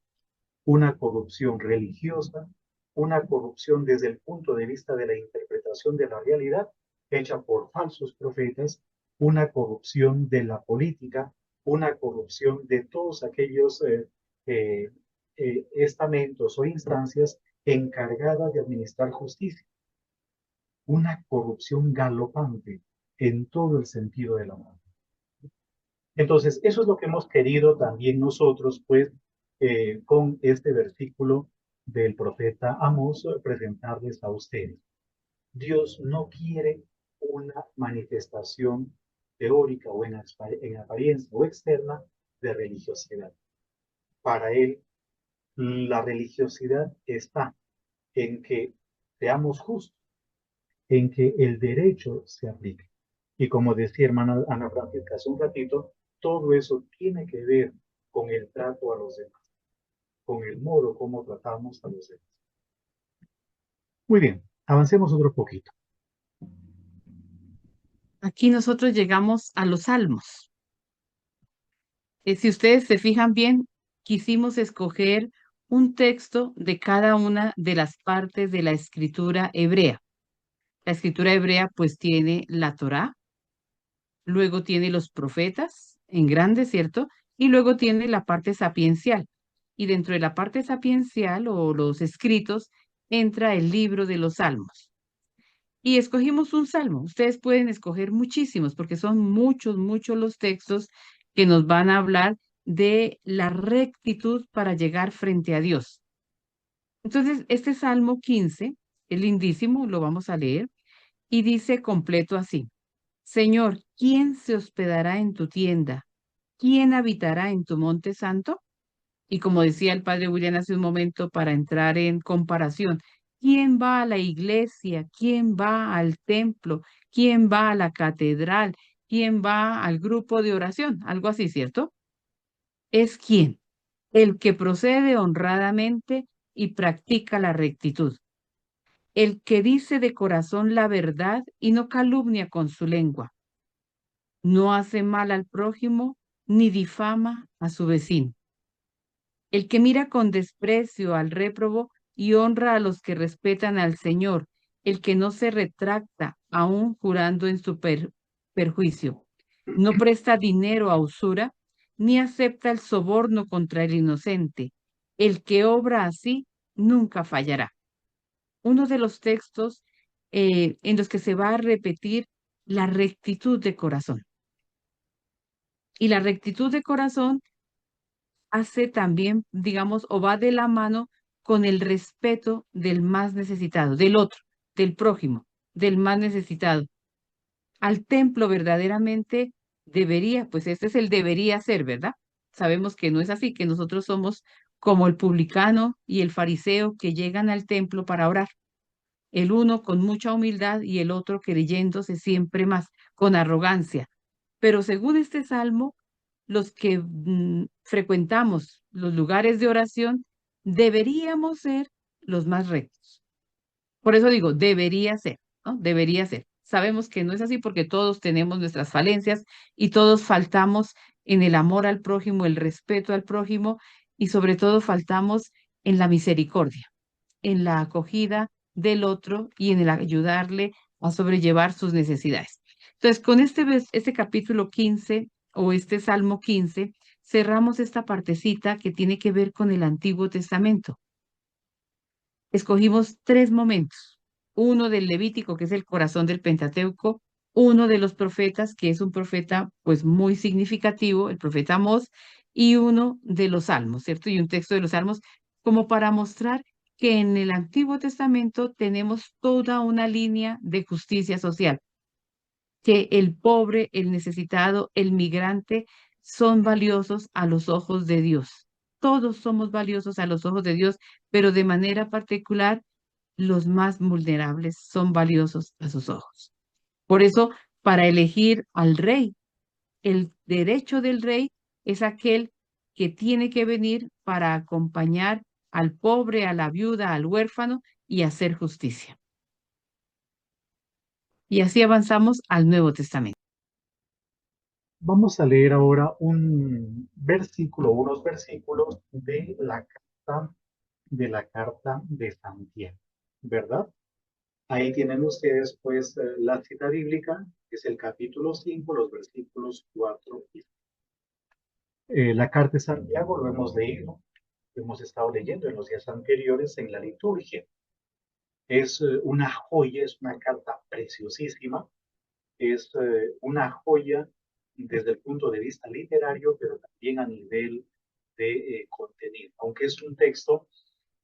Una corrupción religiosa, una corrupción desde el punto de vista de la interpretación de la realidad hecha por falsos profetas, una corrupción de la política, una corrupción de todos aquellos estamentos o instancias encargadas de administrar justicia, una corrupción galopante en todo el sentido de la mano. Entonces, eso es lo que hemos querido también nosotros, pues, con este versículo del profeta Amós, presentarles a ustedes. Dios no quiere una manifestación teórica o en apariencia o externa de religiosidad. Para él, la religiosidad está en que seamos justos, en que el derecho se aplique. Y como decía hermana Ana Francisca hace un ratito, todo eso tiene que ver con el trato a los demás, con el modo como tratamos a los demás. Muy bien, avancemos otro poquito. Aquí nosotros llegamos a los salmos. Si ustedes se fijan bien, quisimos escoger un texto de cada una de las partes de la escritura hebrea. La escritura hebrea pues tiene la Torá, luego tiene los profetas en grande, ¿cierto? Y luego tiene la parte sapiencial. Y dentro de la parte sapiencial o los escritos entra el libro de los salmos. Y escogimos un salmo. Ustedes pueden escoger muchísimos porque son muchos, muchos los textos que nos van a hablar de la rectitud para llegar frente a Dios. Entonces, este Salmo 15 es lindísimo, lo vamos a leer, y dice completo así: Señor, ¿quién se hospedará en tu tienda? ¿Quién habitará en tu monte santo? Y como decía el padre William hace un momento, para entrar en comparación, ¿quién va a la iglesia? ¿Quién va al templo? ¿Quién va a la catedral? ¿Quién va al grupo de oración? Algo así, ¿cierto? Es quién, el que procede honradamente y practica la rectitud, el que dice de corazón la verdad y no calumnia con su lengua, no hace mal al prójimo ni difama a su vecino, el que mira con desprecio al réprobo y honra a los que respetan al Señor, el que no se retracta aún jurando en su perjuicio, no presta dinero a usura, ni acepta el soborno contra el inocente. El que obra así nunca fallará. Uno de los textos en los que se va a repetir la rectitud de corazón. Y la rectitud de corazón hace también, digamos, o va de la mano con el respeto del más necesitado, del otro, del prójimo, del más necesitado. Al templo verdaderamente debería, pues este es el debería ser, ¿verdad? Sabemos que no es así, que nosotros somos como el publicano y el fariseo que llegan al templo para orar. El uno con mucha humildad y el otro creyéndose siempre más, con arrogancia. Pero según este salmo, los que frecuentamos los lugares de oración deberíamos ser los más rectos. Por eso digo, debería ser, ¿no? Debería ser. Sabemos que no es así porque todos tenemos nuestras falencias y todos faltamos en el amor al prójimo, el respeto al prójimo y sobre todo faltamos en la misericordia, en la acogida del otro y en el ayudarle a sobrellevar sus necesidades. Entonces, con este capítulo 15 o este Salmo 15, cerramos esta partecita que tiene que ver con el Antiguo Testamento. Escogimos 3 momentos. Uno del Levítico, que es el corazón del Pentateuco, uno de los profetas, que es un profeta pues muy significativo, el profeta Amós, y uno de los Salmos, ¿cierto? Y un texto de los Salmos, como para mostrar que en el Antiguo Testamento tenemos toda una línea de justicia social, que el pobre, el necesitado, el migrante son valiosos a los ojos de Dios. Todos somos valiosos a los ojos de Dios, pero de manera particular, los más vulnerables son valiosos a sus ojos. Por eso, para elegir al rey, el derecho del rey es aquel que tiene que venir para acompañar al pobre, a la viuda, al huérfano y hacer justicia. Y así avanzamos al Nuevo Testamento. Vamos a leer ahora un versículo, unos versículos de la carta de Santiago, ¿verdad? Ahí tienen ustedes, pues, la cita bíblica, que es el capítulo 5, los versículos 4 y 5. La carta de Santiago lo hemos leído, lo hemos estado leyendo en los días anteriores en la liturgia. Es una joya, es una carta preciosísima, es una joya desde el punto de vista literario, pero también a nivel de contenido. Aunque es un texto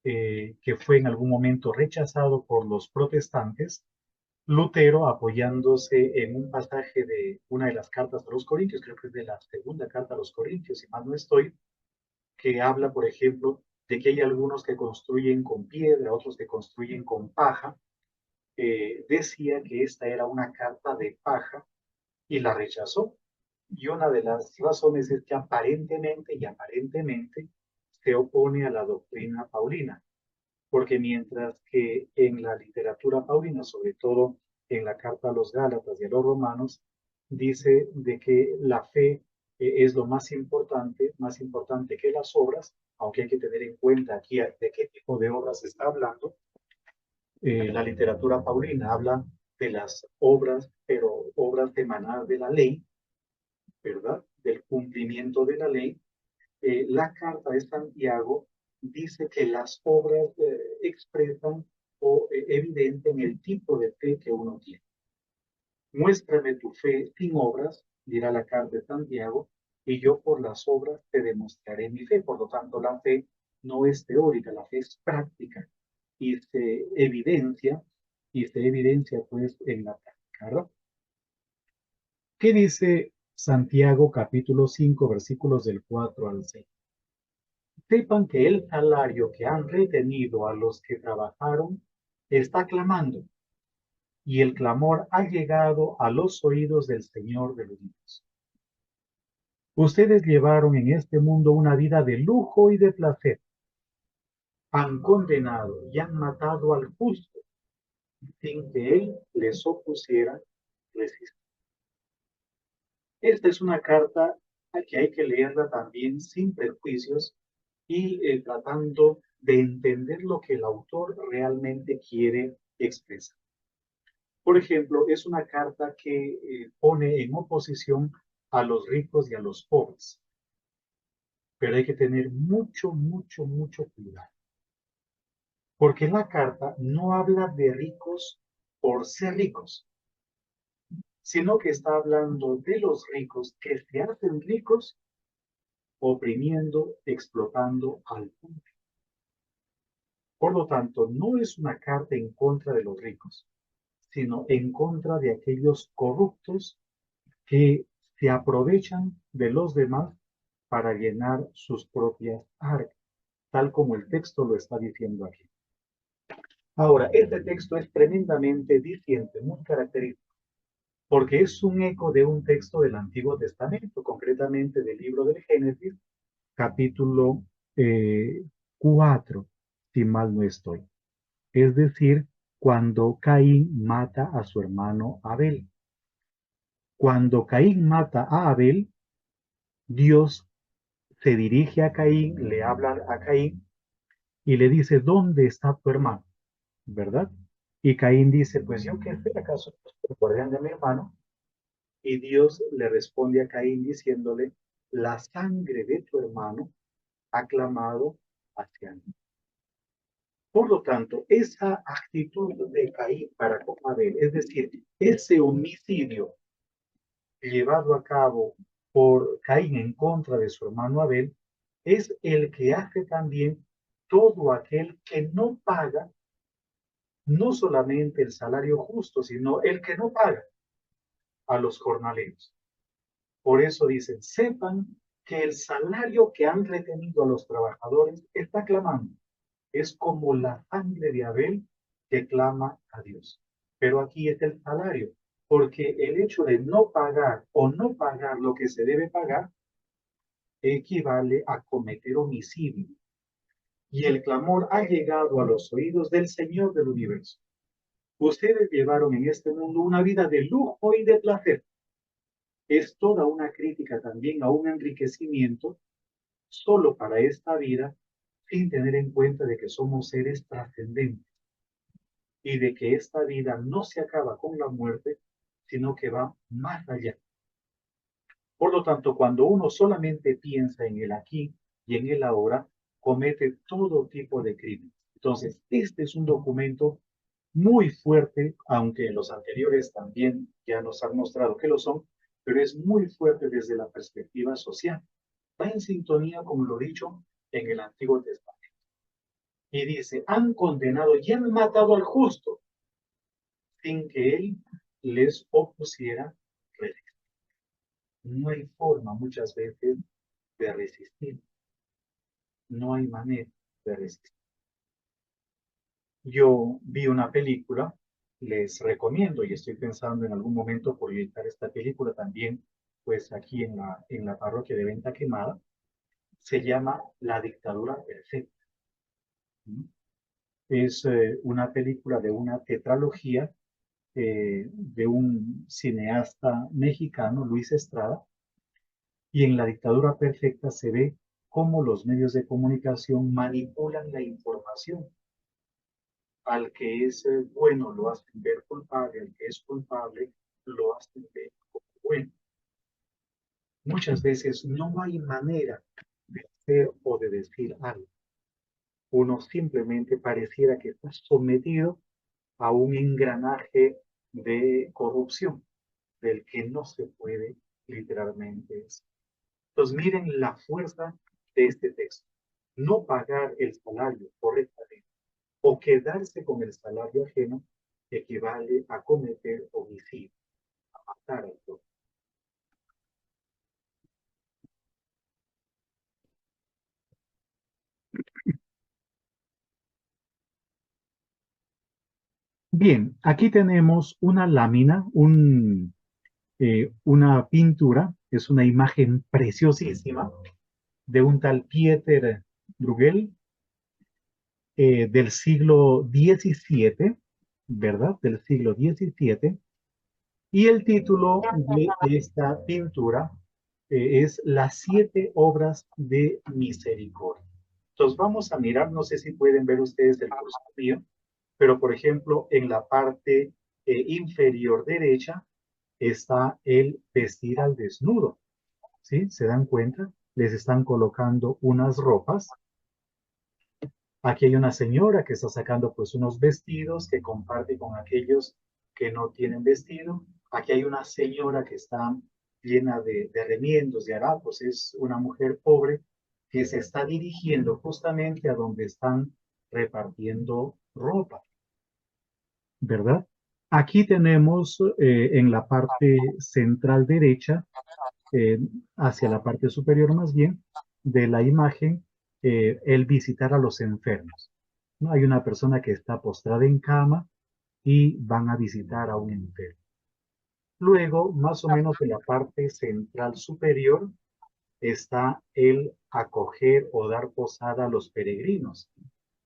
que fue en algún momento rechazado por los protestantes, Lutero, apoyándose en un pasaje de una de las cartas a los Corintios, creo que es de la segunda carta a los Corintios, si mal no estoy, que habla, por ejemplo, de que hay algunos que construyen con piedra, otros que construyen con paja, decía que esta era una carta de paja y la rechazó. Y una de las razones es que aparentemente se opone a la doctrina paulina, porque mientras que en la literatura paulina, sobre todo en la carta a los Gálatas y a los Romanos, dice de que la fe es lo más importante que las obras, aunque hay que tener en cuenta aquí de qué tipo de obras se está hablando. La literatura paulina habla de las obras, pero obras emanadas de la ley, ¿verdad? Del cumplimiento de la ley. La carta de Santiago dice que las obras expresan o evidencian el tipo de fe que uno tiene. Muéstrame tu fe sin obras, dirá la carta de Santiago, y yo por las obras te demostraré mi fe. Por lo tanto, la fe no es teórica, la fe es práctica y se evidencia pues en la práctica, ¿no? ¿Qué dice Santiago capítulo 5 versículos del 4 al 6? Sepan que el salario que han retenido a los que trabajaron está clamando, y el clamor ha llegado a los oídos del Señor de los universos. Ustedes llevaron en este mundo una vida de lujo y de placer. Han condenado y han matado al justo, sin que él les opusiera resistencia. Esta es una carta que hay que leerla también sin prejuicios y tratando de entender lo que el autor realmente quiere expresar. Por ejemplo, es una carta que pone en oposición a los ricos y a los pobres. Pero hay que tener mucho cuidado. Porque la carta no habla de ricos por ser ricos, sino que está hablando de los ricos que se hacen ricos oprimiendo, explotando al pobre. Por lo tanto, no es una carta en contra de los ricos, sino en contra de aquellos corruptos que se aprovechan de los demás para llenar sus propias arcas, tal como el texto lo está diciendo aquí. Ahora, este texto es tremendamente diciente, muy característico, porque es un eco de un texto del Antiguo Testamento, concretamente del libro del Génesis, capítulo 4, si mal no estoy. Es decir, cuando Caín mata a su hermano Abel. Cuando Caín mata a Abel, Dios se dirige a Caín, le habla a Caín y le dice, ¿dónde está tu hermano? ¿Verdad? Y Caín dice, pues yo qué sé, acaso guardián de mi hermano. Y Dios le responde a Caín diciéndole, la sangre de tu hermano ha clamado hacia mí. Por lo tanto, esa actitud de Caín para con Abel, es decir, ese homicidio llevado a cabo por Caín en contra de su hermano Abel, es el que hace también todo aquel que no paga, no solamente el salario justo, sino el que no paga a los jornaleros. Por eso dicen, sepan que el salario que han retenido a los trabajadores está clamando. Es como la sangre de Abel que clama a Dios. Pero aquí es el salario, porque el hecho de no pagar o no pagar lo que se debe pagar equivale a cometer homicidio. Y el clamor ha llegado a los oídos del Señor del universo. Ustedes llevaron en este mundo una vida de lujo y de placer. Es toda una crítica también a un enriquecimiento solo para esta vida, sin tener en cuenta de que somos seres trascendentes y de que esta vida no se acaba con la muerte, sino que va más allá. Por lo tanto, cuando uno solamente piensa en el aquí y en el ahora, comete todo tipo de crímenes. Entonces, este es un documento muy fuerte, aunque los anteriores también ya nos han mostrado que lo son, pero es muy fuerte desde la perspectiva social. Va en sintonía con lo dicho en el Antiguo Testamento. Y dice, han condenado y han matado al justo, sin que él les opusiera resistir. No hay forma muchas veces de resistir. No hay manera de resistir. Yo vi una película, les recomiendo, y estoy pensando en algún momento proyectar esta película también, pues aquí en la parroquia de Venta Quemada, se llama La dictadura perfecta. Es una película de una tetralogía de un cineasta mexicano, Luis Estrada, y en La dictadura perfecta se ve cómo los medios de comunicación manipulan la información. Al que es bueno lo hacen ver culpable, al que es culpable lo hacen ver como bueno. Muchas veces no hay manera de hacer o de decir algo. Uno simplemente pareciera que está sometido a un engranaje de corrupción del que no se puede literalmente. Entonces miren la fuerza de este texto. No pagar el salario correctamente o quedarse con el salario ajeno equivale a cometer homicidio, a matar al otro. Bien, aquí tenemos una lámina, una pintura, es una imagen preciosísima de un tal Pieter Bruegel del siglo XVII, ¿verdad? Del siglo XVII. Y el título de esta pintura es Las 7 obras de misericordia. Entonces vamos a mirar, no sé si pueden ver ustedes el curso mío, pero por ejemplo en la parte inferior derecha está el vestir al desnudo. ¿Sí? ¿Se dan cuenta? Les están colocando unas ropas. Aquí hay una señora que está sacando pues unos vestidos que comparte con aquellos que no tienen vestido. Aquí hay una señora que está llena de remiendos, de harapos. Es una mujer pobre que se está dirigiendo justamente a donde están repartiendo ropa, ¿verdad? Aquí tenemos en la parte central derecha, eh, hacia la parte superior más bien, de la imagen, el visitar a los enfermos. ¿No? Hay una persona que está postrada en cama y van a visitar a un enfermo. Luego, más o menos en la parte central superior, está el acoger o dar posada a los peregrinos,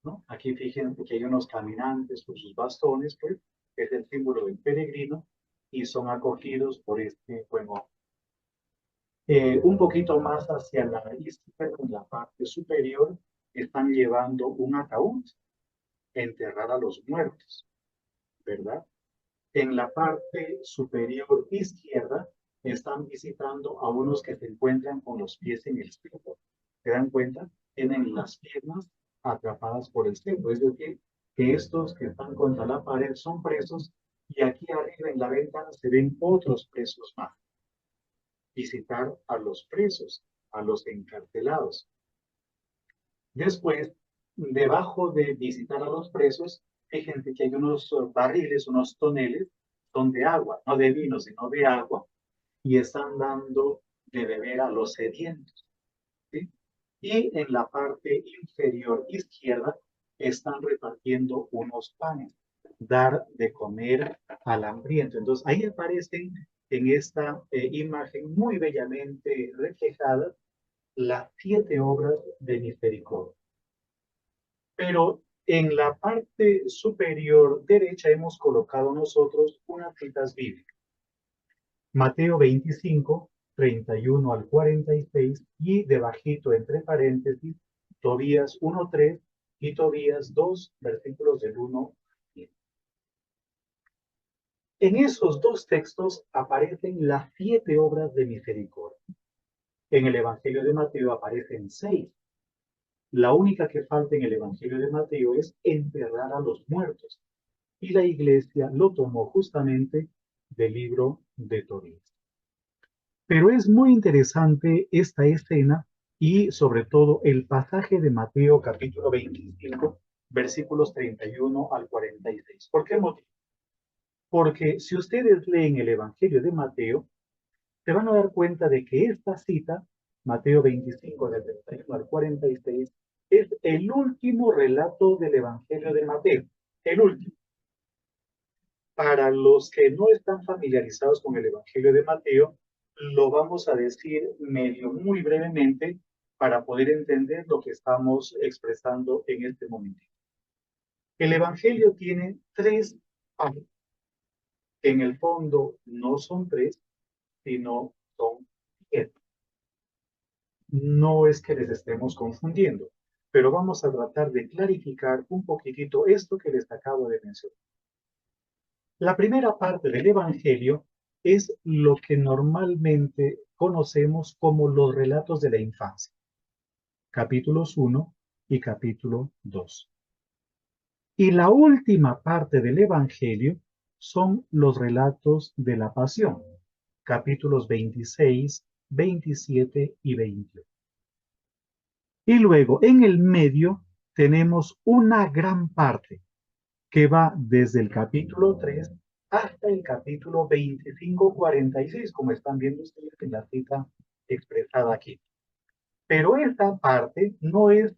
¿no? Aquí fíjense que hay unos caminantes con sus bastones, pues, que es el símbolo del peregrino, y son acogidos por este buen hombre. Un poquito más hacia la izquierda, en la parte superior, están llevando un ataúd, enterrar a los muertos, ¿verdad? En la parte superior izquierda están visitando a unos que se encuentran con los pies en el suelo. ¿Se dan cuenta? Tienen las piernas atrapadas por el cepo, es decir, que estos que están contra la pared son presos y aquí arriba en la ventana se ven otros presos más. Visitar a los presos, a los encarcelados. Después, debajo de visitar a los presos, fíjense que hay unos barriles, unos toneles, son de agua, no de vino, sino de agua, y están dando de beber a los sedientos. ¿Sí? Y en la parte inferior izquierda están repartiendo unos panes, dar de comer al hambriento. Entonces ahí aparecen en esta imagen muy bellamente reflejadas las 7 obras de misericordia. Pero en la parte superior derecha hemos colocado nosotros unas citas bíblicas. Mateo 25, 31 al 46 y debajito entre paréntesis, Tobías 1:3 y Tobías 2, versículos del 1 al 10. En esos dos textos aparecen las 7 obras de misericordia. En el Evangelio de Mateo aparecen 6. La única que falta en el Evangelio de Mateo es enterrar a los muertos. Y la iglesia lo tomó justamente del libro de Tobías. Pero es muy interesante esta escena y sobre todo el pasaje de Mateo capítulo 25, versículos 31 al 46. ¿Por qué motivo? Porque si ustedes leen el Evangelio de Mateo, se van a dar cuenta de que esta cita, Mateo 25, del 31 al 46, es el último relato del Evangelio de Mateo, el último. Para los que no están familiarizados con el Evangelio de Mateo, lo vamos a decir medio muy brevemente para poder entender lo que estamos expresando en este momento. El Evangelio tiene 3 partes. En el fondo no son 3, sino son 7. No es que les estemos confundiendo, pero vamos a tratar de clarificar un poquitito esto que les acabo de mencionar. La primera parte del Evangelio es lo que normalmente conocemos como los relatos de la infancia, capítulos 1 y capítulo 2. Y la última parte del Evangelio son los relatos de la pasión, capítulos 26, 27 y 28. Y luego en el medio tenemos una gran parte que va desde el capítulo 3 hasta el capítulo 25-46, como están viendo ustedes en la cita expresada aquí. Pero esta parte no es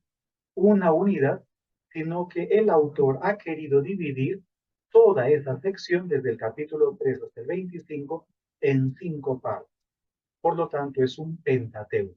una unidad, sino que el autor ha querido dividir toda esa sección desde el capítulo 3 hasta el 25 en 5 partes. Por lo tanto, es un Pentateuco.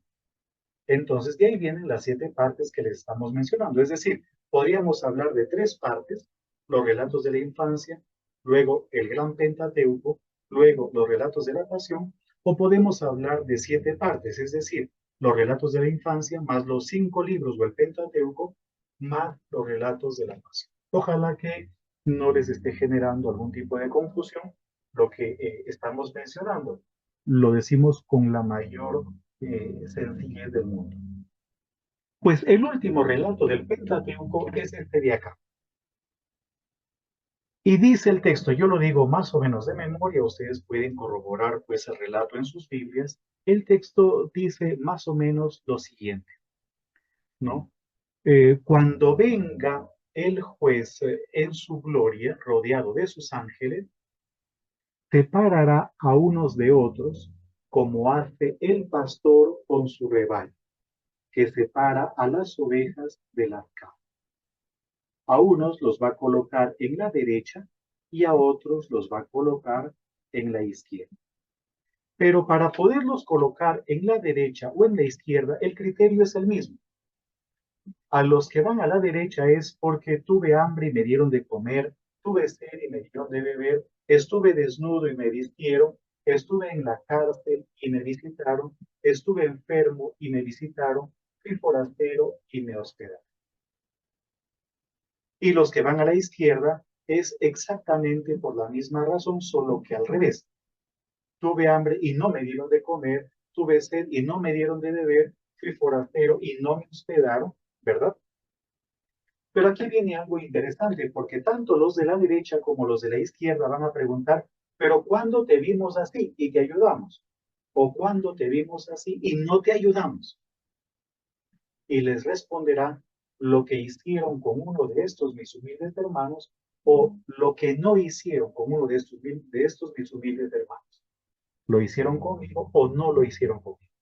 Entonces, de ahí vienen las 7 partes que les estamos mencionando. Es decir, podríamos hablar de 3 partes, los relatos de la infancia, luego el gran Pentateuco, luego los relatos de la pasión, o podemos hablar de 7 partes, es decir, los relatos de la infancia, más los 5 libros o el Pentateuco, más los relatos de la pasión. Ojalá que no les esté generando algún tipo de confusión lo que estamos mencionando. Lo decimos con la mayor sencillez del mundo. Pues el último relato del Pentateuco es este de acá. Y dice el texto, yo lo digo más o menos de memoria, ustedes pueden corroborar pues el relato en sus Biblias. El texto dice más o menos lo siguiente, ¿no? Cuando venga el juez en su gloria, rodeado de sus ángeles, separará a unos de otros, como hace el pastor con su rebaño, que separa a las ovejas de las cabras. A unos los va a colocar en la derecha y a otros los va a colocar en la izquierda. Pero para poderlos colocar en la derecha o en la izquierda, el criterio es el mismo. A los que van a la derecha es porque tuve hambre y me dieron de comer, tuve sed y me dieron de beber, estuve desnudo y me vistieron, estuve en la cárcel y me visitaron, estuve enfermo y me visitaron, fui forastero y me hospedaron. Y los que van a la izquierda es exactamente por la misma razón, solo que al revés. Tuve hambre y no me dieron de comer, tuve sed y no me dieron de beber, fui forastero y no me hospedaron, ¿verdad? Pero aquí viene algo interesante, porque tanto los de la derecha como los de la izquierda van a preguntar, pero ¿cuándo te vimos así y te ayudamos? ¿O cuándo te vimos así y no te ayudamos? Y les responderá lo que hicieron con uno de estos mis humildes hermanos o lo que no hicieron con uno de estos mis humildes hermanos. ¿Lo hicieron conmigo o no lo hicieron conmigo?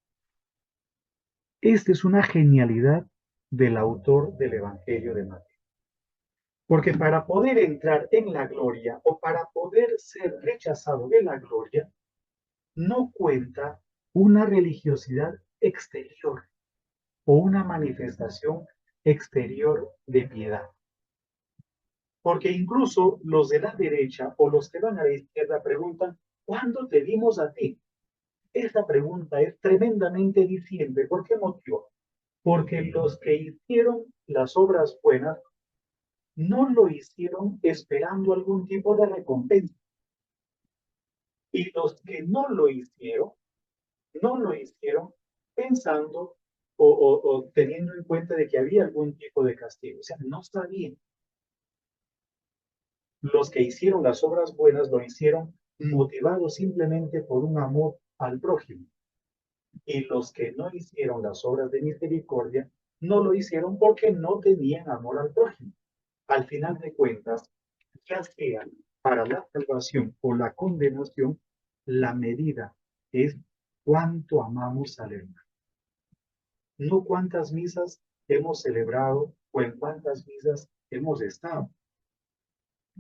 Esta es una genialidad del autor del Evangelio de Mateo. Porque para poder entrar en la gloria o para poder ser rechazado de la gloria, no cuenta una religiosidad exterior o una manifestación exterior de piedad. Porque incluso los de la derecha o los que van a la izquierda preguntan, ¿cuándo te dimos a ti? Esta pregunta es tremendamente diciente. ¿Por qué motivo? Porque los que hicieron las obras buenas no lo hicieron esperando algún tipo de recompensa. Y los que no lo hicieron pensando o teniendo en cuenta de que había algún tipo de castigo. O sea, no sabían. Los que hicieron las obras buenas lo hicieron motivados simplemente por un amor al prójimo. Y los que no hicieron las obras de misericordia no lo hicieron porque no tenían amor al prójimo. Al final de cuentas, ya sea para la salvación o la condenación, la medida es cuánto amamos al hermano. No cuántas misas hemos celebrado o en cuántas misas hemos estado.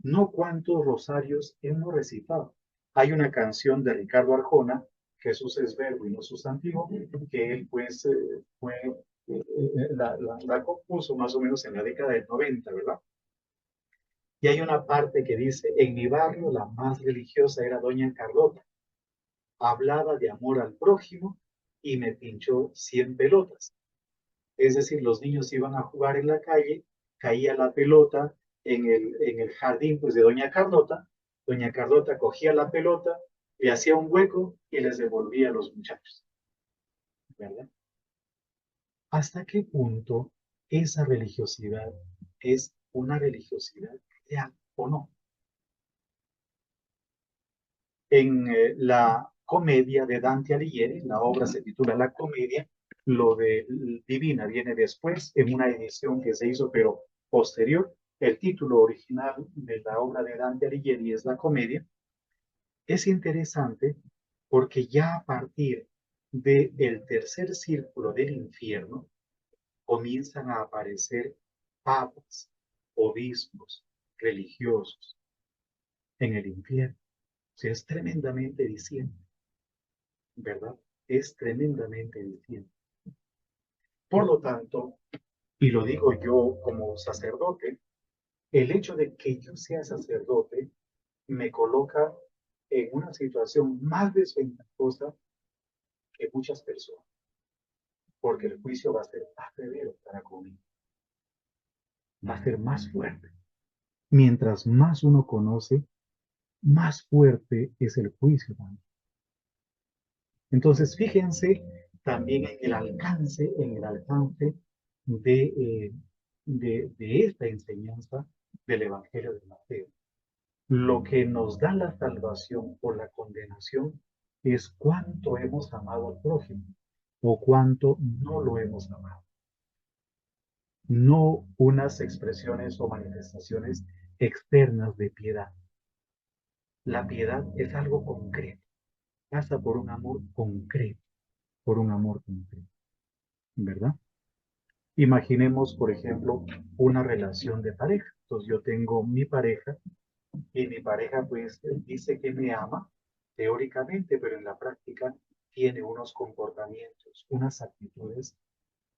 No cuántos rosarios hemos recitado. Hay una canción de Ricardo Arjona, Jesús es verbo y no sustantivo, que él pues la compuso más o menos en la década del 90, ¿verdad? Y hay una parte que dice, en mi barrio la más religiosa era doña Carlota. Hablaba de amor al prójimo y me pinchó 100 pelotas. Es decir, los niños iban a jugar en la calle, caía la pelota en el jardín pues, de doña Carlota. Doña Carlota cogía la pelota, le hacía un hueco y les devolvía a los muchachos. ¿Verdad? ¿Hasta qué punto esa religiosidad es una religiosidad real o no? En la comedia de Dante Alighieri, la obra se titula La Comedia, lo de Divina viene después, en una edición que se hizo, pero posterior. El título original de la obra de Dante Alighieri es La Comedia. Es interesante porque ya a partir del tercer círculo del infierno comienzan a aparecer papas, obispos, religiosos en el infierno. O sea, es tremendamente diciente, ¿verdad? Es tremendamente diciente. Por lo tanto, y lo digo yo como sacerdote, el hecho de que yo sea sacerdote me coloca en una situación más desventajosa que muchas personas, porque el juicio va a ser más severo para conmigo, va a ser más fuerte. Mientras más uno conoce, más fuerte es el juicio también. Entonces, fíjense también en el alcance de esta enseñanza del Evangelio de Mateo. Lo que nos da la salvación o la condenación es cuánto hemos amado al prójimo o cuánto no lo hemos amado. No unas expresiones o manifestaciones externas de piedad. La piedad es algo concreto, pasa por un amor concreto, ¿verdad? Imaginemos, por ejemplo, una relación de pareja. Entonces yo tengo mi pareja y mi pareja pues dice que me ama teóricamente, pero en la práctica tiene unos comportamientos, unas actitudes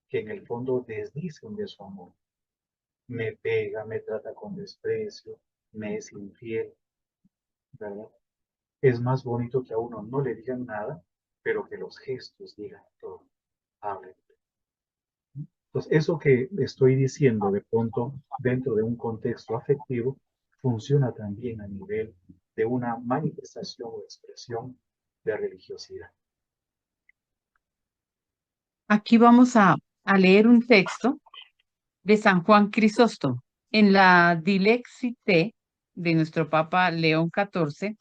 que en el fondo desdicen de su amor. Me pega, me trata con desprecio, me es infiel, ¿verdad? Es más bonito que a uno no le digan nada, pero que los gestos digan todo, hablen. Entonces, eso que estoy diciendo de pronto dentro de un contexto afectivo funciona también a nivel de una manifestación o expresión de religiosidad. Aquí vamos a leer un texto de San Juan Crisóstomo. En la Dilexite de nuestro Papa León XIV,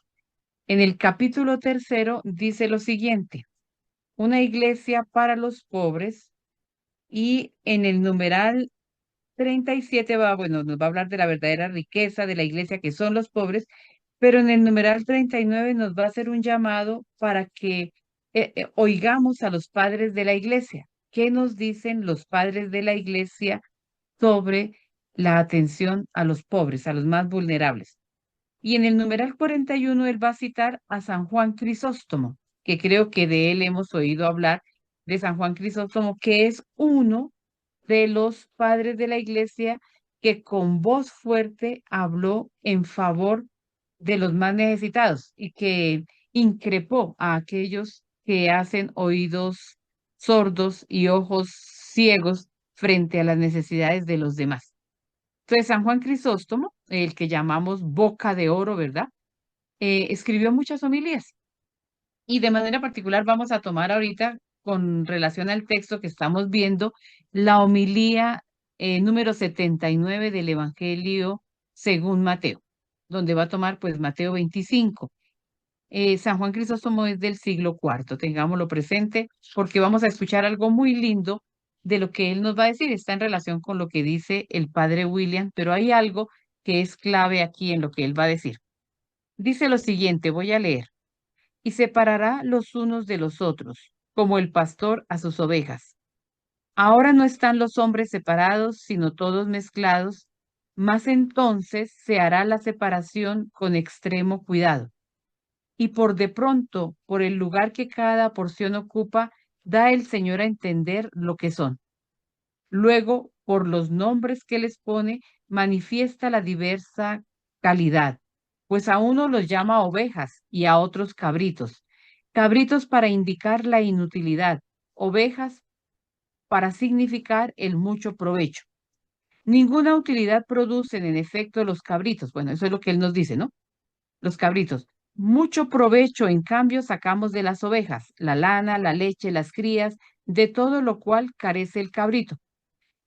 en el capítulo 3 dice lo siguiente: una iglesia para los pobres, y en el numeral 37 bueno, nos va a hablar de la verdadera riqueza de la iglesia, que son los pobres, pero en el numeral 39 nos va a hacer un llamado para que oigamos a los padres de la iglesia, qué nos dicen los padres de la iglesia sobre la atención a los pobres, a los más vulnerables. Y en el numeral 41 él va a citar a San Juan Crisóstomo, que creo que de él hemos oído hablar, de San Juan Crisóstomo, que es uno de los padres de la iglesia que con voz fuerte habló en favor de los más necesitados y que increpó a aquellos que hacen oídos sordos y ojos ciegos frente a las necesidades de los demás. Entonces, San Juan Crisóstomo, el que llamamos Boca de Oro, ¿verdad? Escribió muchas homilías y de manera particular vamos a tomar ahorita, con relación al texto que estamos viendo, la homilía número 79 del Evangelio según Mateo, donde va a tomar pues Mateo 25. San Juan Crisóstomo es del siglo IV, tengámoslo presente, porque vamos a escuchar algo muy lindo de lo que él nos va a decir. Está en relación con lo que dice el padre William, pero hay algo que es clave aquí en lo que él va a decir. Dice lo siguiente, voy a leer. Y separará los unos de los otros, como el pastor a sus ovejas. Ahora no están los hombres separados, sino todos mezclados, mas entonces se hará la separación con extremo cuidado. Y por de pronto, por el lugar que cada porción ocupa, da el Señor a entender lo que son. Luego, por los nombres que les pone, manifiesta la diversa calidad, pues a uno los llama ovejas y a otros cabritos. Cabritos para indicar la inutilidad, ovejas para significar el mucho provecho. Ninguna utilidad producen en efecto los cabritos. Bueno, eso es lo que él nos dice, ¿no? Los cabritos. Mucho provecho, en cambio, sacamos de las ovejas, la lana, la leche, las crías, de todo lo cual carece el cabrito.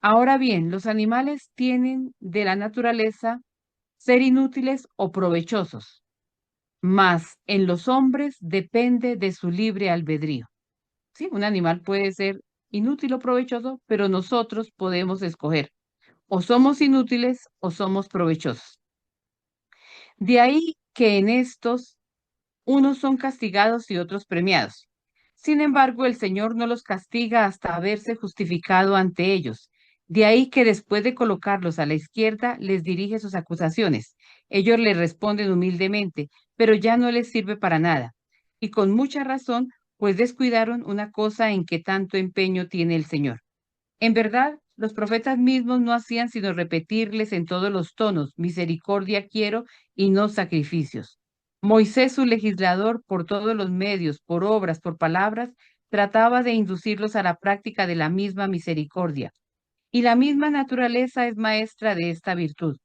Ahora bien, los animales tienen de la naturaleza ser inútiles o provechosos, mas en los hombres depende de su libre albedrío. ¿Sí? Un animal puede ser inútil o provechoso, pero nosotros podemos escoger. O somos inútiles o somos provechosos. De ahí que en estos unos son castigados y otros premiados. Sin embargo, el Señor no los castiga hasta haberse justificado ante ellos. De ahí que después de colocarlos a la izquierda, les dirige sus acusaciones. Ellos le responden humildemente, pero ya no les sirve para nada. Y con mucha razón, pues descuidaron una cosa en que tanto empeño tiene el Señor. En verdad, los profetas mismos no hacían sino repetirles en todos los tonos, misericordia quiero y no sacrificios. Moisés, su legislador, por todos los medios, por obras, por palabras, trataba de inducirlos a la práctica de la misma misericordia. Y la misma naturaleza es maestra de esta virtud.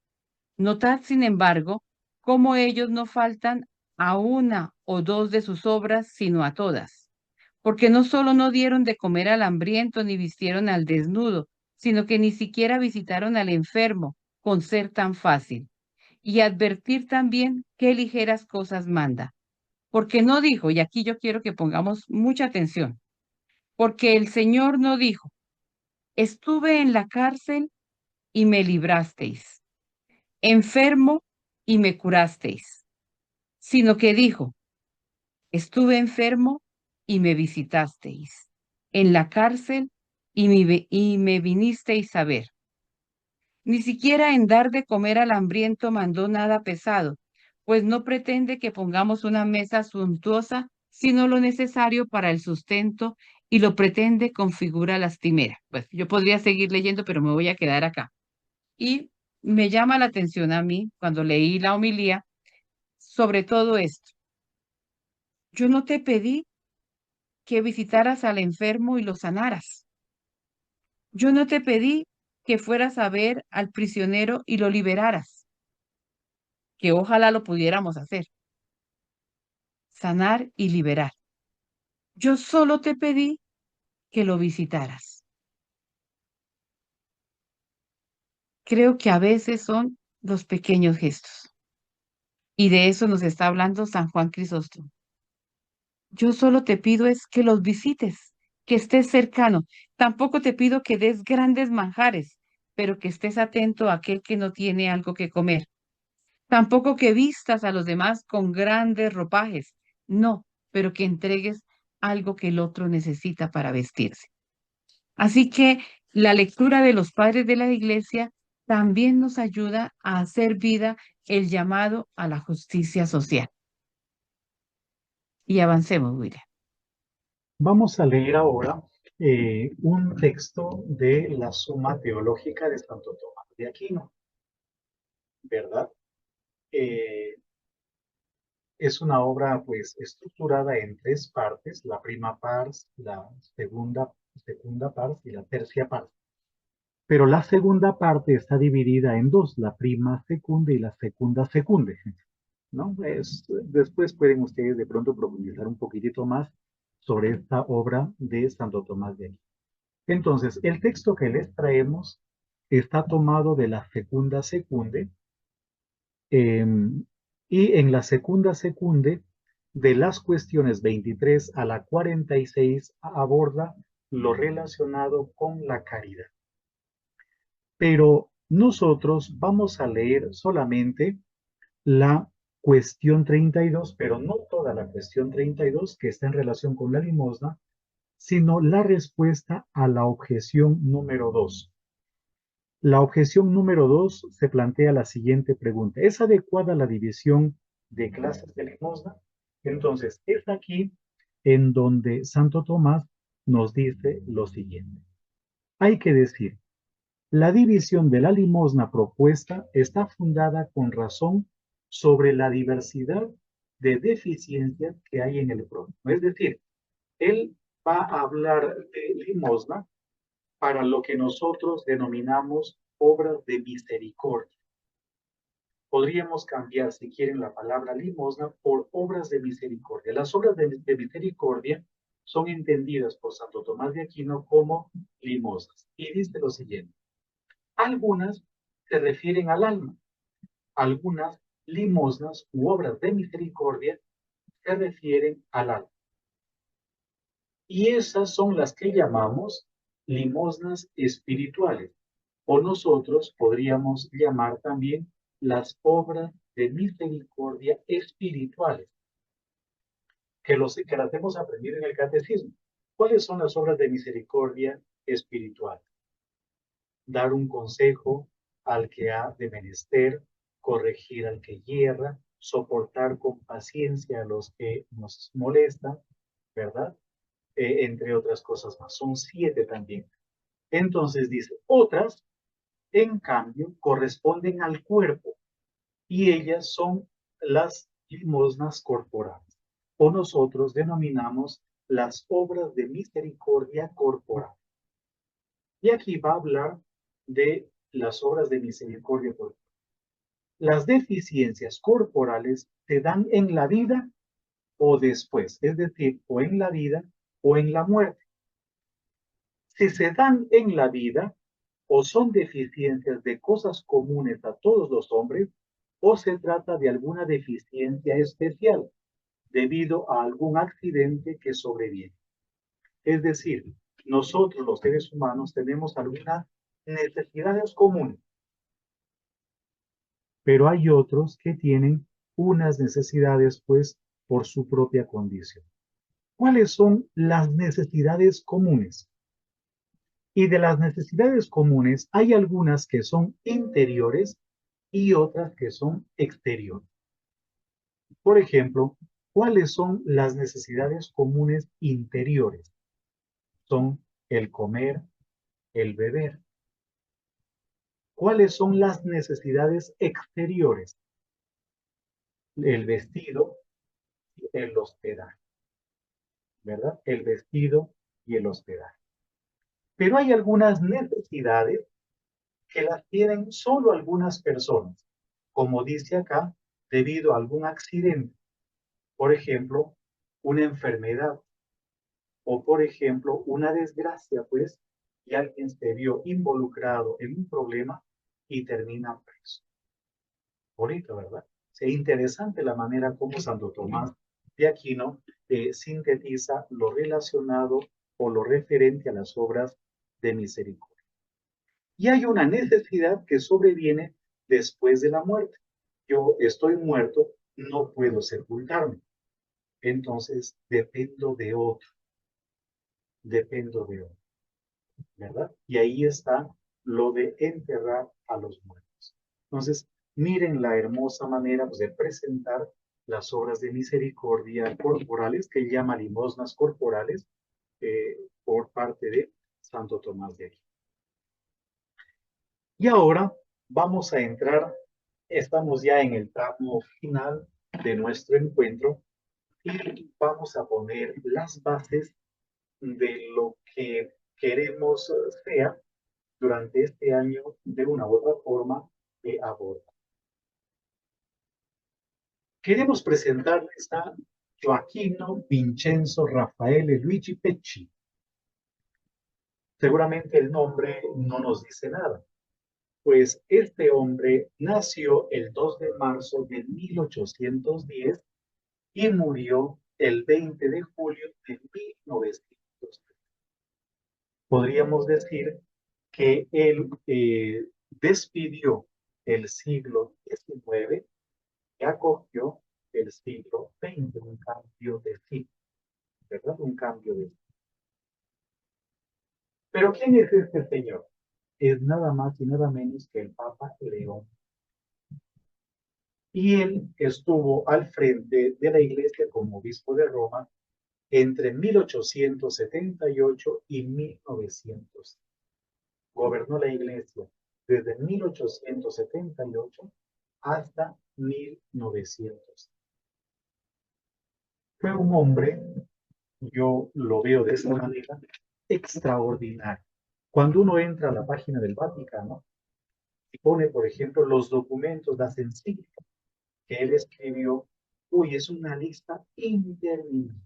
Notad, sin embargo, cómo ellos no faltan a una o dos de sus obras, sino a todas. Porque no solo no dieron de comer al hambriento ni vistieron al desnudo, sino que ni siquiera visitaron al enfermo, con ser tan fácil. Y advertir también qué ligeras cosas manda. Porque no dijo, y aquí yo quiero que pongamos mucha atención, porque el Señor no dijo, estuve en la cárcel y me librasteis, enfermo y me curasteis, sino que dijo, estuve enfermo y me visitasteis, en la cárcel y me vinisteis a ver. Ni siquiera en dar de comer al hambriento mandó nada pesado, pues no pretende que pongamos una mesa suntuosa, sino lo necesario para el sustento y lo pretende con figura lastimera. Pues yo podría seguir leyendo, pero me voy a quedar acá. Y me llama la atención a mí, cuando leí la homilía, sobre todo esto. Yo no te pedí que visitaras al enfermo y lo sanaras. Yo no te pedí que fueras a ver al prisionero y lo liberaras, que ojalá lo pudiéramos hacer, sanar y liberar. Yo solo te pedí que lo visitaras. Creo que a veces son los pequeños gestos. Y de eso nos está hablando San Juan Crisóstomo. Yo solo te pido es que los visites, que estés cercano. Tampoco te pido que des grandes manjares, pero que estés atento a aquel que no tiene algo que comer. Tampoco que vistas a los demás con grandes ropajes. No, pero que entregues algo que el otro necesita para vestirse. Así que la lectura de los padres de la iglesia también nos ayuda a hacer vida el llamado a la justicia social. Y avancemos, William. Vamos a leer ahora un texto de la Suma Teológica de Santo Tomás de Aquino, ¿verdad? Es una obra pues estructurada en tres partes, la prima pars, la segunda pars y la tercia pars. Pero la segunda parte está dividida en dos, la prima secunda y la segunda secunde, ¿no? Después pueden ustedes de pronto profundizar un poquitito más sobre esta obra de Santo Tomás de Aquino. Entonces, el texto que les traemos está tomado de la segunda secunde, y en la segunda secunde, de las cuestiones 23 a la 46, aborda lo relacionado con la caridad. Pero nosotros vamos a leer solamente la cuestión 32, pero no toda la cuestión 32 que está en relación con la limosna, sino la respuesta a la objeción número 2. La objeción número 2 se plantea la siguiente pregunta. ¿Es adecuada la división de clases de limosna? Entonces, es aquí en donde Santo Tomás nos dice lo siguiente. Hay que decir, la división de la limosna propuesta está fundada con razón sobre la diversidad de deficiencias que hay en el prójimo. Es decir, él va a hablar de limosna para lo que nosotros denominamos obras de misericordia. Podríamos cambiar, si quieren, la palabra limosna por obras de misericordia. Las obras de misericordia son entendidas por Santo Tomás de Aquino como limosnas. Y dice lo siguiente. Algunas se refieren al alma. Algunas limosnas u obras de misericordia se refieren al alma. Y esas son las que llamamos limosnas espirituales. O nosotros podríamos llamar también las obras de misericordia espirituales, que las hemos aprendido en el catecismo. ¿Cuáles son las obras de misericordia espiritual? Dar un consejo al que ha de menester, corregir al que hierra, soportar con paciencia a los que nos molestan, ¿verdad? Entre otras cosas más. Son 7 también. Entonces dice, otras, en cambio, corresponden al cuerpo y ellas son las limosnas corporales, o nosotros denominamos las obras de misericordia corporal. Y aquí va a hablar de las obras de misericordia corporal. Las deficiencias corporales se dan en la vida o después, es decir, o en la vida o en la muerte. Si se dan en la vida, o son deficiencias de cosas comunes a todos los hombres, o se trata de alguna deficiencia especial debido a algún accidente que sobreviene. Es decir, nosotros los seres humanos tenemos algunas necesidades comunes, pero hay otros que tienen unas necesidades pues por su propia condición. ¿Cuáles son las necesidades comunes? Y de las necesidades comunes hay algunas que son interiores y otras que son exteriores. Por ejemplo, ¿cuáles son las necesidades comunes interiores? Son el comer, el beber. ¿Cuáles son las necesidades exteriores? El vestido y el hospedaje, ¿verdad? El vestido y el hospedaje. Pero hay algunas necesidades que las tienen solo algunas personas, como dice acá, debido a algún accidente. Por ejemplo, una enfermedad o, por ejemplo, una desgracia, pues, y alguien se vio involucrado en un problema y termina preso. Bonito, ¿verdad? Es interesante la manera como Santo Tomás de Aquino sintetiza lo relacionado o lo referente a las obras de misericordia. Y hay una necesidad que sobreviene después de la muerte. Yo estoy muerto, no puedo sepultarme. Entonces dependo de otro. Dependo de otro. ¿verdad? Y ahí está lo de enterrar a los muertos. Entonces, miren la hermosa manera pues, de presentar las obras de misericordia corporales, que llama limosnas corporales, por parte de Santo Tomás de Aquino. Y ahora vamos a entrar, estamos ya en el tramo final de nuestro encuentro y vamos a poner las bases de lo que queremos sea durante este año de una u otra forma abordar. Queremos presentarles a Gioacchino Vincenzo Raffaele Luigi Pecci. Seguramente el nombre no nos dice nada, pues este hombre nació el 2 de marzo de 1810 y murió el 20 de julio de 1900. Podríamos decir que él despidió el siglo XIX y acogió el siglo XX, un cambio de siglo, ¿verdad? Un cambio de siglo. Pero ¿quién es este señor? Es nada más y nada menos que el Papa León. Y él estuvo al frente de la iglesia como obispo de Roma entre 1878 y 1900. Gobernó la iglesia desde 1878 hasta 1900. Fue un hombre, yo lo veo de esta manera, extraordinario. Cuando uno entra a la página del Vaticano y pone, por ejemplo, los documentos, las encíclicas que él escribió, uy, es una lista interminable.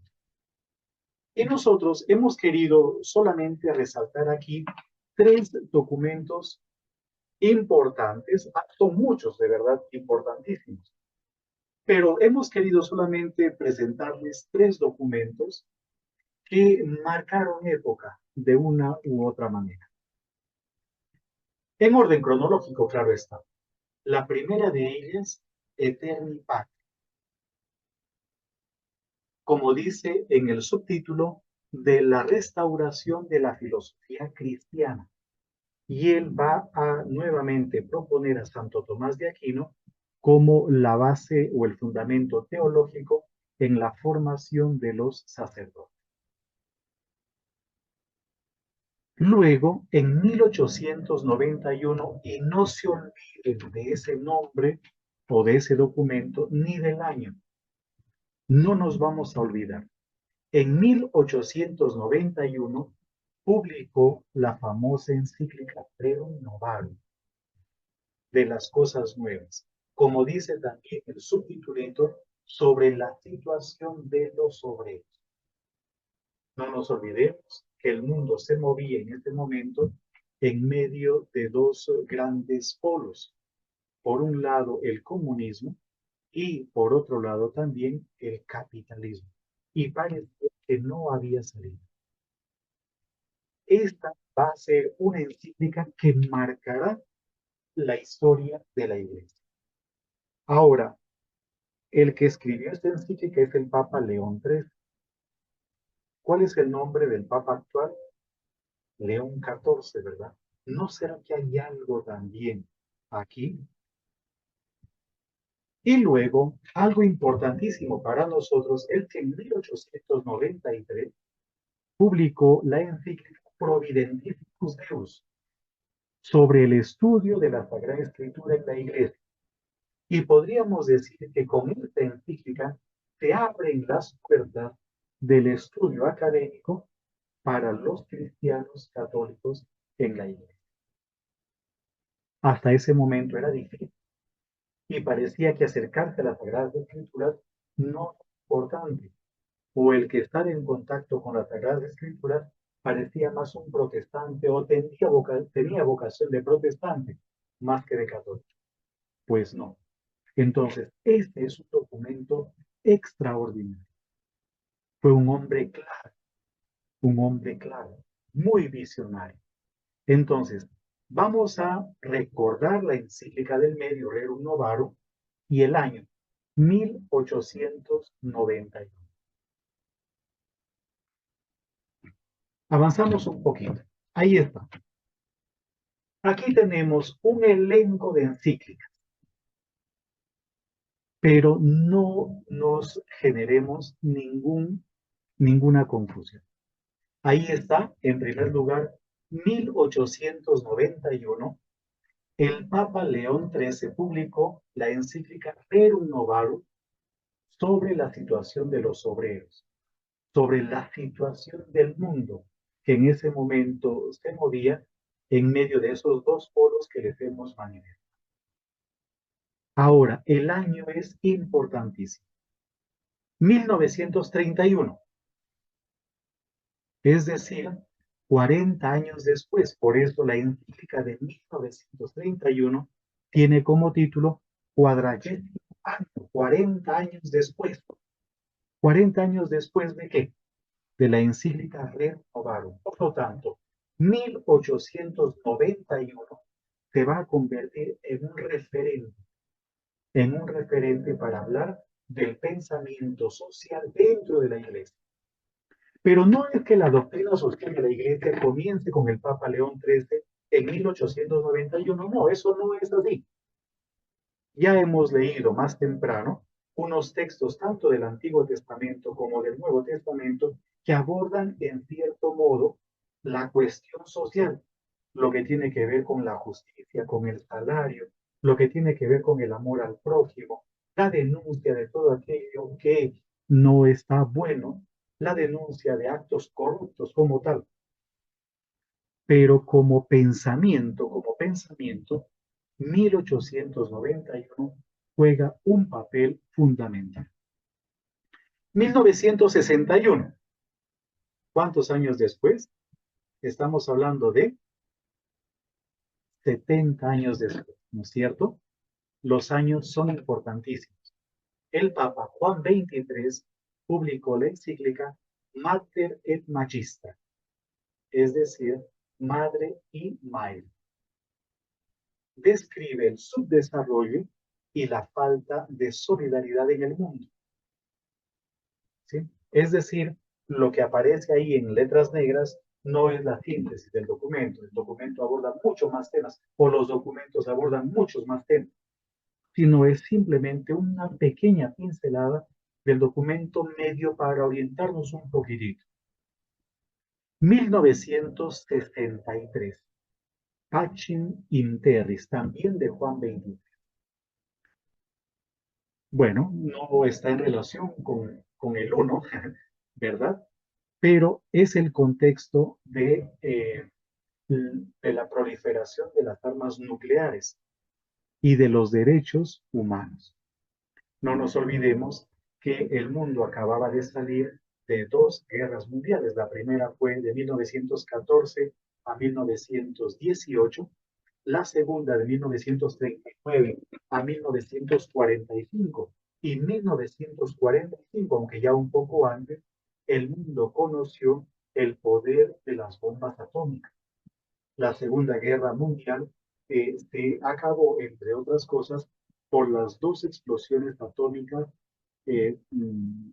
Y nosotros hemos querido solamente resaltar aquí 3 documentos importantes, son muchos de verdad importantísimos, pero hemos querido solamente presentarles 3 documentos que marcaron época de una u otra manera. En orden cronológico, claro está. La primera de ellas, Eterni Patria. Como dice en el subtítulo, de la restauración de la filosofía cristiana. Y él va a nuevamente proponer a Santo Tomás de Aquino como la base o el fundamento teológico en la formación de los sacerdotes. Luego, en 1891, y no se olviden de ese nombre o de ese documento ni del año, no nos vamos a olvidar. En 1891 publicó la famosa encíclica Rerum Novarum, de las cosas nuevas, como dice también el subtitulito, sobre la situación de los obreros. No nos olvidemos que el mundo se movía en este momento en medio de 2 grandes polos. Por un lado el comunismo y por otro lado también el capitalismo. Y parecía que no había salida. Esta va a ser una encíclica que marcará la historia de la Iglesia. Ahora, el que escribió esta encíclica es el Papa León XIII. ¿Cuál es el nombre del Papa actual? León XIV, ¿verdad? ¿No será que hay algo también aquí? Y luego, algo importantísimo para nosotros es que en 1893 publicó la encíclica Providentificus Deus sobre el estudio de la Sagrada Escritura en la Iglesia. Y podríamos decir que con esta encíclica se abren las puertas del estudio académico para los cristianos católicos en la Iglesia. Hasta ese momento era difícil y parecía que acercarse a las Sagradas Escrituras no era importante, o el que estar en contacto con las Sagradas Escrituras parecía más un protestante o tenía vocación de protestante más que de católico. Pues no. Entonces, este es un documento extraordinario. Fue un hombre claro, muy visionario. Entonces, vamos a recordar la encíclica del medio, Rerum Novarum, y el año 1891. Avanzamos un poquito. Ahí está. Aquí tenemos un elenco de encíclicas, pero no nos generemos ninguna confusión. Ahí está, en primer lugar, 1891, el Papa León XIII publicó la encíclica Rerum Novarum sobre la situación de los obreros, sobre la situación del mundo que en ese momento se movía en medio de esos dos polos que les hemos manifestado. Ahora, el año es importantísimo. 1931, es decir, 40 años después. Por eso la encíclica de 1931 tiene como título Cuadragésimo año, 40 años después. 40 años después ¿de qué? De la encíclica Rerum Novarum. Por lo tanto, 1891 se va a convertir en un referente para hablar del pensamiento social dentro de la iglesia. Pero no es que la doctrina social de la iglesia comience con el Papa León XIII en 1891, no, eso no es así. Ya hemos leído más temprano unos textos tanto del Antiguo Testamento como del Nuevo Testamento que abordan en cierto modo la cuestión social, lo que tiene que ver con la justicia, con el salario, lo que tiene que ver con el amor al prójimo, la denuncia de todo aquello que no está bueno, la denuncia de actos corruptos como tal. Pero como pensamiento, 1891 juega un papel fundamental. 1961, ¿cuántos años después? Estamos hablando de 70 años después, ¿no es cierto? Los años son importantísimos. El Papa Juan XXIII publicó la encíclica Mater et Magister, es decir, Madre y Maestro. Describe el subdesarrollo y la falta de solidaridad en el mundo. ¿Sí? Es decir, lo que aparece ahí en letras negras no es la síntesis del documento. El documento aborda mucho más temas, o los documentos abordan muchos más temas, sino es simplemente una pequeña pincelada del documento medio para orientarnos un poquitito. 1963. Pacem in Terris, también de Juan XXIII. Bueno, no está en relación con el uno, ¿verdad? Pero es el contexto de la proliferación de las armas nucleares y de los derechos humanos. No nos olvidemos que el mundo acababa de salir de dos guerras mundiales. La primera fue de 1914 a 1918, la segunda de 1939 a 1945. Y 1945, aunque ya un poco antes, el mundo conoció el poder de las bombas atómicas. La Segunda Guerra Mundial se acabó, entre otras cosas, por las dos explosiones atómicas eh, mm,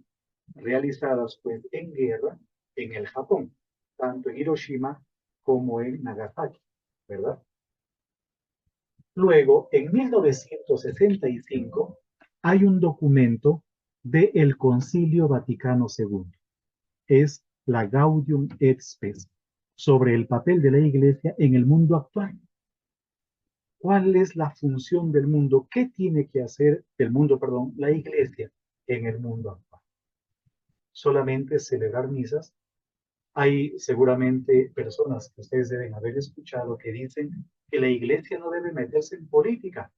realizadas pues, en guerra en el Japón, tanto en Hiroshima como en Nagasaki, ¿verdad? Luego, en 1965, hay un documento del Concilio Vaticano II. Es la Gaudium et Spes, sobre el papel de la Iglesia en el mundo actual. ¿Cuál es la función del mundo? ¿Qué tiene que hacer la Iglesia en el mundo actual? Solamente celebrar misas. Hay seguramente personas que ustedes deben haber escuchado que dicen que la Iglesia no debe meterse en política,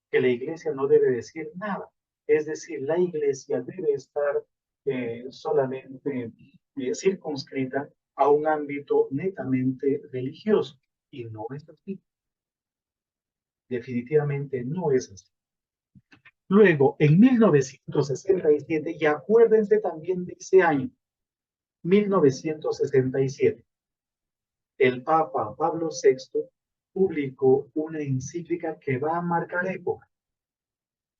que la Iglesia no debe decir nada. Es decir, la Iglesia debe estar solamente circunscrita a un ámbito netamente religioso. Y no es así. Definitivamente no es así. Luego, en 1967, y acuérdense también de ese año, 1967, el Papa Pablo VI publicó una encíclica que va a marcar época.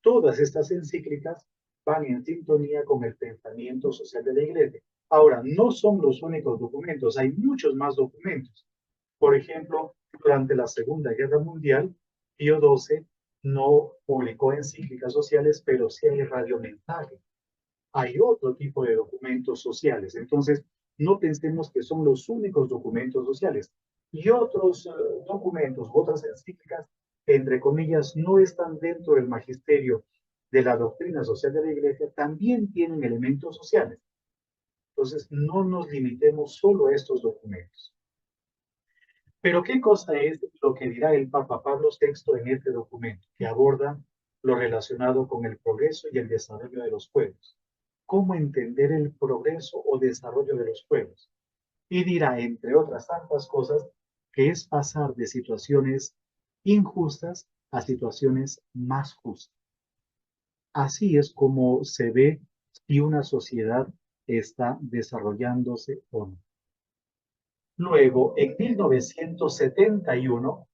Todas estas encíclicas van en sintonía con el pensamiento social de la Iglesia. Ahora, no son los únicos documentos, hay muchos más documentos. Por ejemplo, durante la Segunda Guerra Mundial, Pío XII no publicó encíclicas sociales, pero sí hay radiomensajes. Hay otro tipo de documentos sociales. Entonces, no pensemos que son los únicos documentos sociales. Y otros documentos, otras encíclicas, entre comillas, no están dentro del magisterio de la doctrina social de la Iglesia, también tienen elementos sociales. Entonces, no nos limitemos solo a estos documentos. Pero ¿qué cosa es lo que dirá el Papa Pablo VI en este documento, que aborda lo relacionado con el progreso y el desarrollo de los pueblos? ¿Cómo entender el progreso o desarrollo de los pueblos? Y dirá, entre otras tantas cosas, que es pasar de situaciones injustas a situaciones más justas. Así es como se ve si una sociedad está desarrollándose o no. Luego, en 1971,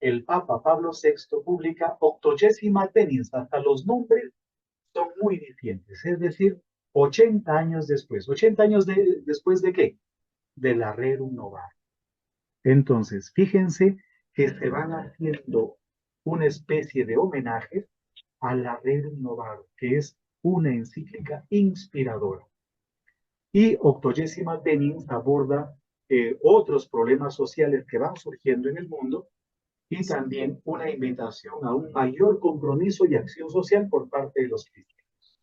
el Papa Pablo VI publica Octogésima Tenis, hasta los nombres son muy dicientes, es decir, 80 años después. ¿80 años después de qué? De la Rerum Novarum. Entonces, fíjense que se van haciendo una especie de homenaje a la Rerum Novarum, que es una encíclica inspiradora. Y Octogésima Tenis aborda otros problemas sociales que van surgiendo en el mundo y también una invitación a un mayor compromiso y acción social por parte de los cristianos.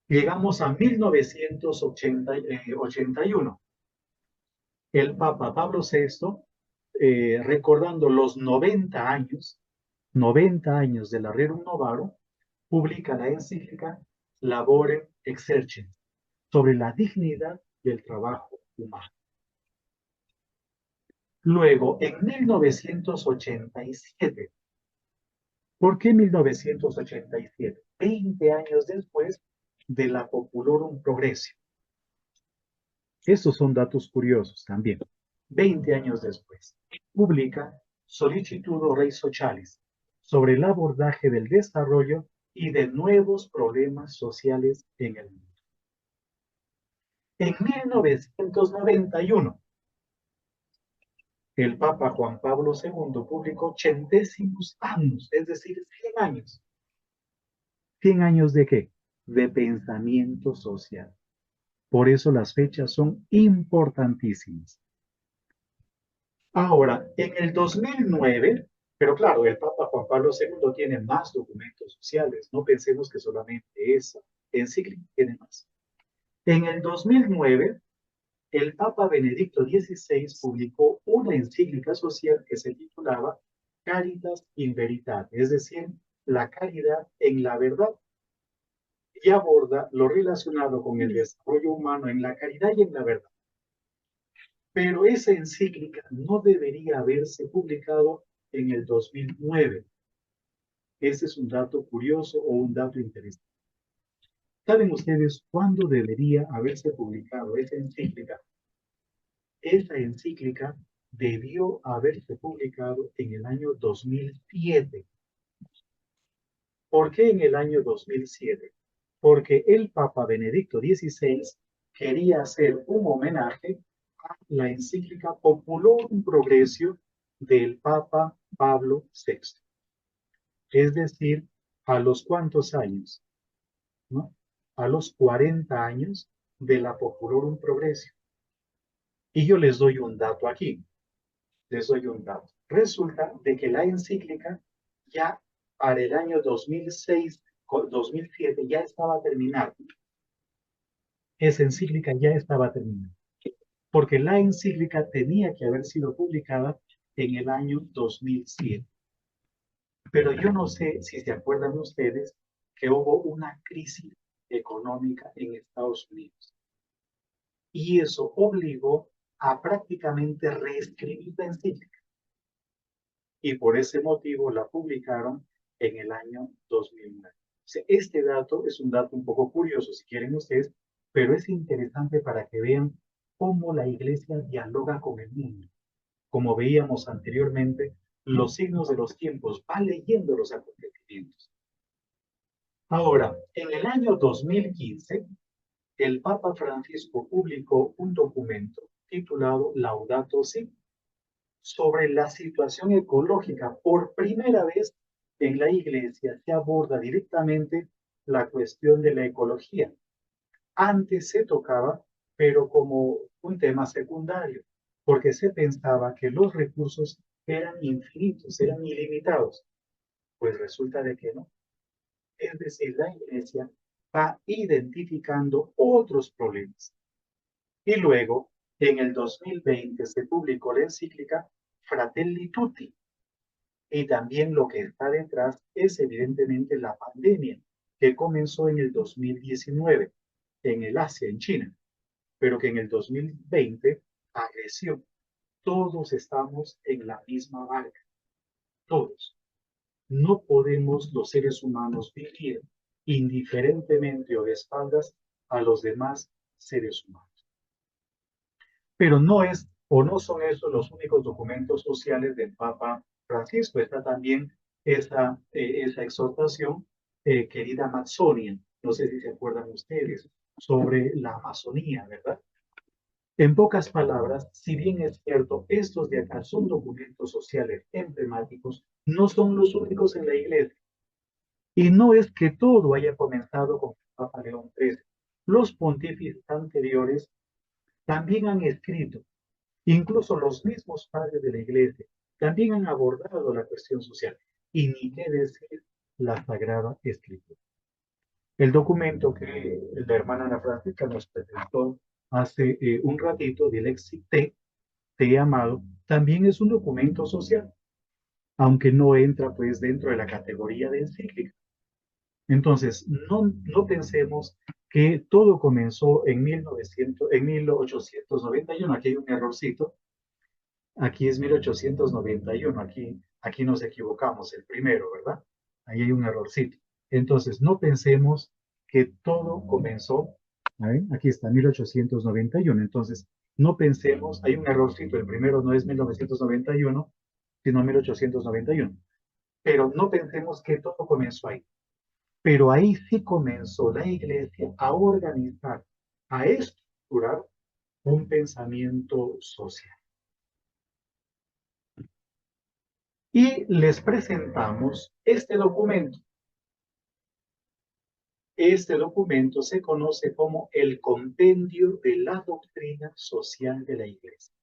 Llegamos a 1981. El Papa Pablo VI, recordando los 90 años de la Rerum Novarum, publica la encíclica Laborem Exercens, sobre la dignidad del trabajo humano. Luego, en 1987, ¿por qué 1987? 20 años después de la Populorum Progressio. Estos son datos curiosos también. 20 años después, publica Solicitudo Rei Socialis, sobre el abordaje del desarrollo y de nuevos problemas sociales en el mundo. En 1991, el Papa Juan Pablo II publicó Centesimus Annus, es decir, 100 años. ¿100 años de qué? De pensamiento social. Por eso las fechas son importantísimas. Ahora, en el 2009, pero claro, el Papa Juan Pablo II tiene más documentos sociales. No pensemos que solamente esa encíclica tiene más. En el 2009, el Papa Benedicto XVI publicó una encíclica social que se titulaba Caritas in Veritate, es decir, la caridad en la verdad, y aborda lo relacionado con el desarrollo humano en la caridad y en la verdad. Pero esa encíclica no debería haberse publicado en el 2009. Ese es un dato curioso o un dato interesante. ¿Saben ustedes cuándo debería haberse publicado esa encíclica? Esa encíclica debió haberse publicado en el año 2007. ¿Por qué en el año 2007? Porque el Papa Benedicto XVI quería hacer un homenaje a la encíclica Populorum Progressio del Papa Pablo VI. Es decir, ¿a los cuántos años? ¿No? A los 40 años de la Populorum Progressio. Y yo les doy un dato aquí. Les doy un dato. Resulta de que la encíclica ya para el año 2007 ya estaba terminada. Esa encíclica ya estaba terminada. Porque la encíclica tenía que haber sido publicada en el año 2007. Pero yo no sé si se acuerdan ustedes que hubo una crisis económica en Estados Unidos. Y eso obligó a prácticamente reescribir la encíclica. Y por ese motivo la publicaron en el año 2009. O sea, este dato es un dato un poco curioso, si quieren ustedes, pero es interesante para que vean cómo la iglesia dialoga con el mundo. Como veíamos anteriormente, los signos de los tiempos, va leyendo los acontecimientos. Ahora, en el año 2015, el Papa Francisco publicó un documento titulado Laudato Si, sobre la situación ecológica. Por primera vez en la iglesia se aborda directamente la cuestión de la ecología. Antes se tocaba, pero como un tema secundario, porque se pensaba que los recursos eran infinitos, eran ilimitados. Pues resulta de que no. Es decir, la iglesia va identificando otros problemas. Y luego, en el 2020, se publicó la encíclica Fratelli Tutti. Y también lo que está detrás es evidentemente la pandemia, que comenzó en el 2019 en el Asia, en China, pero que en el 2020 agresió. Todos estamos en la misma barca, todos. No podemos los seres humanos vivir indiferentemente o de espaldas a los demás seres humanos. Pero no es o no son esos los únicos documentos sociales del Papa Francisco. Está también esa exhortación, querida Amazonian, no sé si se acuerdan ustedes, sobre la Amazonía, ¿verdad? En pocas palabras, si bien es cierto, estos de acá son documentos sociales emblemáticos, no son los únicos en la iglesia. Y no es que todo haya comenzado con el Papa León XIII. Los pontífices anteriores también han escrito, incluso los mismos padres de la iglesia, también han abordado la cuestión social. Y ni qué decir la Sagrada Escritura. El documento que la hermana Ana Francisca nos presentó hace un ratito, del Exite, llamado, también es un documento social, aunque no entra pues dentro de la categoría de encíclica. Entonces, no pensemos que todo comenzó en 1891. Aquí hay un errorcito. Aquí es 1891. Aquí nos equivocamos, el primero, ¿verdad? Ahí hay un errorcito. Entonces, no pensemos que todo comenzó, aquí está, 1891. Entonces, no pensemos, hay un errorcito, el primero no es 1991, sino 1891. Pero no pensemos que todo comenzó ahí. Pero ahí sí comenzó la iglesia a organizar, a estructurar un pensamiento social. Y les presentamos este documento. Este documento se conoce como el Compendio de la Doctrina Social de la Iglesia.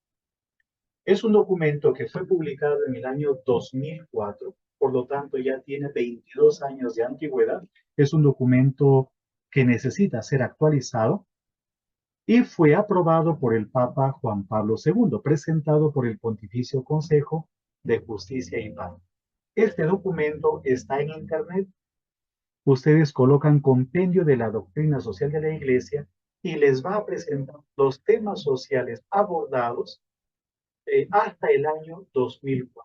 Es un documento que fue publicado en el año 2004, por lo tanto ya tiene 22 años de antigüedad. Es un documento que necesita ser actualizado y fue aprobado por el Papa Juan Pablo II, presentado por el Pontificio Consejo de Justicia y Paz. Este documento está en internet. Ustedes colocan Compendio de la Doctrina Social de la Iglesia y les va a presentar los temas sociales abordados hasta el año 2004.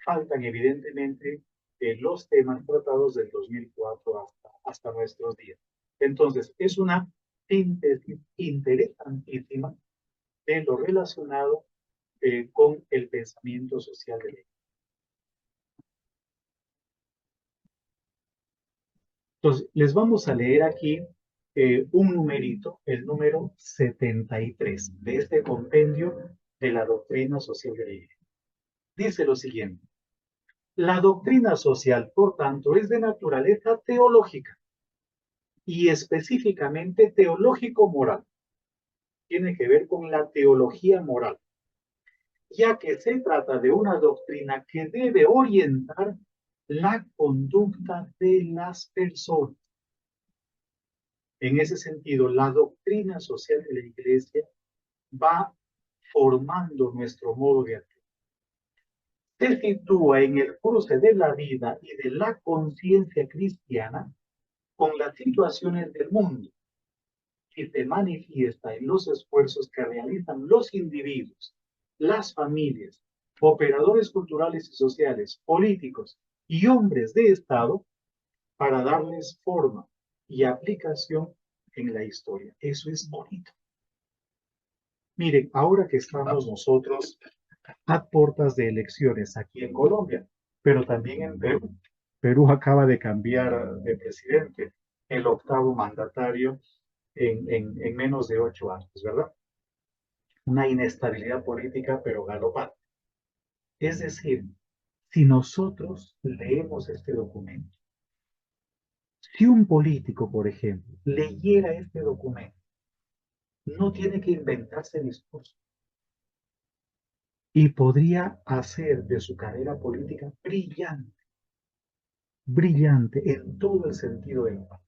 Faltan evidentemente los temas tratados del 2004 hasta nuestros días. Entonces, es una síntesis interesantísima de lo relacionado con el pensamiento social de la Iglesia. Entonces, les vamos a leer aquí un numerito, el número 73 de este compendio de la doctrina social de la Iglesia. Dice lo siguiente: la doctrina social, por tanto, es de naturaleza teológica y específicamente teológico-moral. Tiene que ver con la teología moral, ya que se trata de una doctrina que debe orientar la conducta de las personas. En ese sentido, la doctrina social de la Iglesia va formando nuestro modo de actuar. Se sitúa en el cruce de la vida y de la conciencia cristiana con las situaciones del mundo y se manifiesta en los esfuerzos que realizan los individuos, las familias, operadores culturales y sociales, políticos y hombres de Estado para darles forma y aplicación en la historia. Eso es bonito. Miren, ahora que estamos nosotros a puertas de elecciones aquí en Colombia, pero también en Perú. Perú acaba de cambiar de presidente, el octavo mandatario en menos de 8 años, ¿verdad? una inestabilidad política, pero galopante. Es decir, si nosotros leemos este documento, si un político, por ejemplo, leyera este documento, no tiene que inventarse discurso y podría hacer de su carrera política brillante, brillante en todo el sentido del palabra.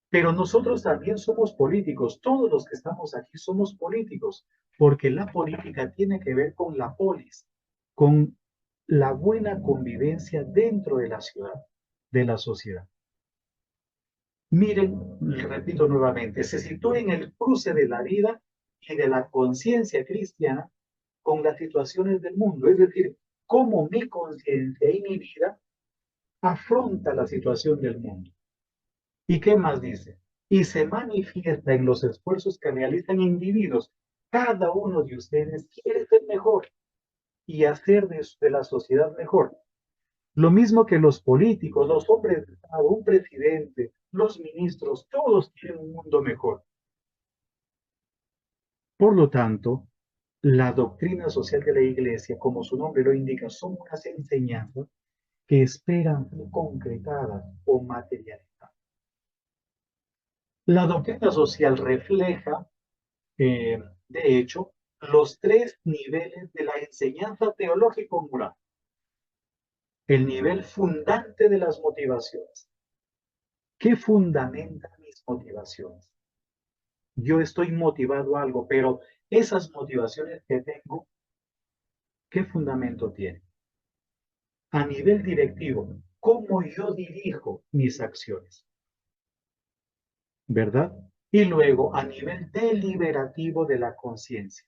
Pero nosotros también somos políticos, todos los que estamos aquí somos políticos, porque la política tiene que ver con la polis, con la buena convivencia dentro de la ciudad, de la sociedad. Miren, repito nuevamente, se sitúa en el cruce de la vida y de la conciencia cristiana con las situaciones del mundo, es decir, cómo mi conciencia y mi vida afronta la situación del mundo. ¿Y qué más dice? Y se manifiesta en los esfuerzos que realizan individuos. Cada uno de ustedes quiere ser mejor y hacer de la sociedad mejor. Lo mismo que los políticos, los hombres de Estado, un presidente, los ministros, todos quieren un mundo mejor. Por lo tanto, la doctrina social de la Iglesia, como su nombre lo indica, son unas enseñanzas que esperan ser concretadas o materializadas. La doctrina social refleja, de hecho, los tres niveles de la enseñanza teológico-moral. El nivel fundante de las motivaciones. ¿Qué fundamenta mis motivaciones? Yo estoy motivado a algo, pero esas motivaciones que tengo, ¿qué fundamento tienen? A nivel directivo, ¿cómo yo dirijo mis acciones? ¿Verdad? Y luego, a nivel deliberativo de la conciencia,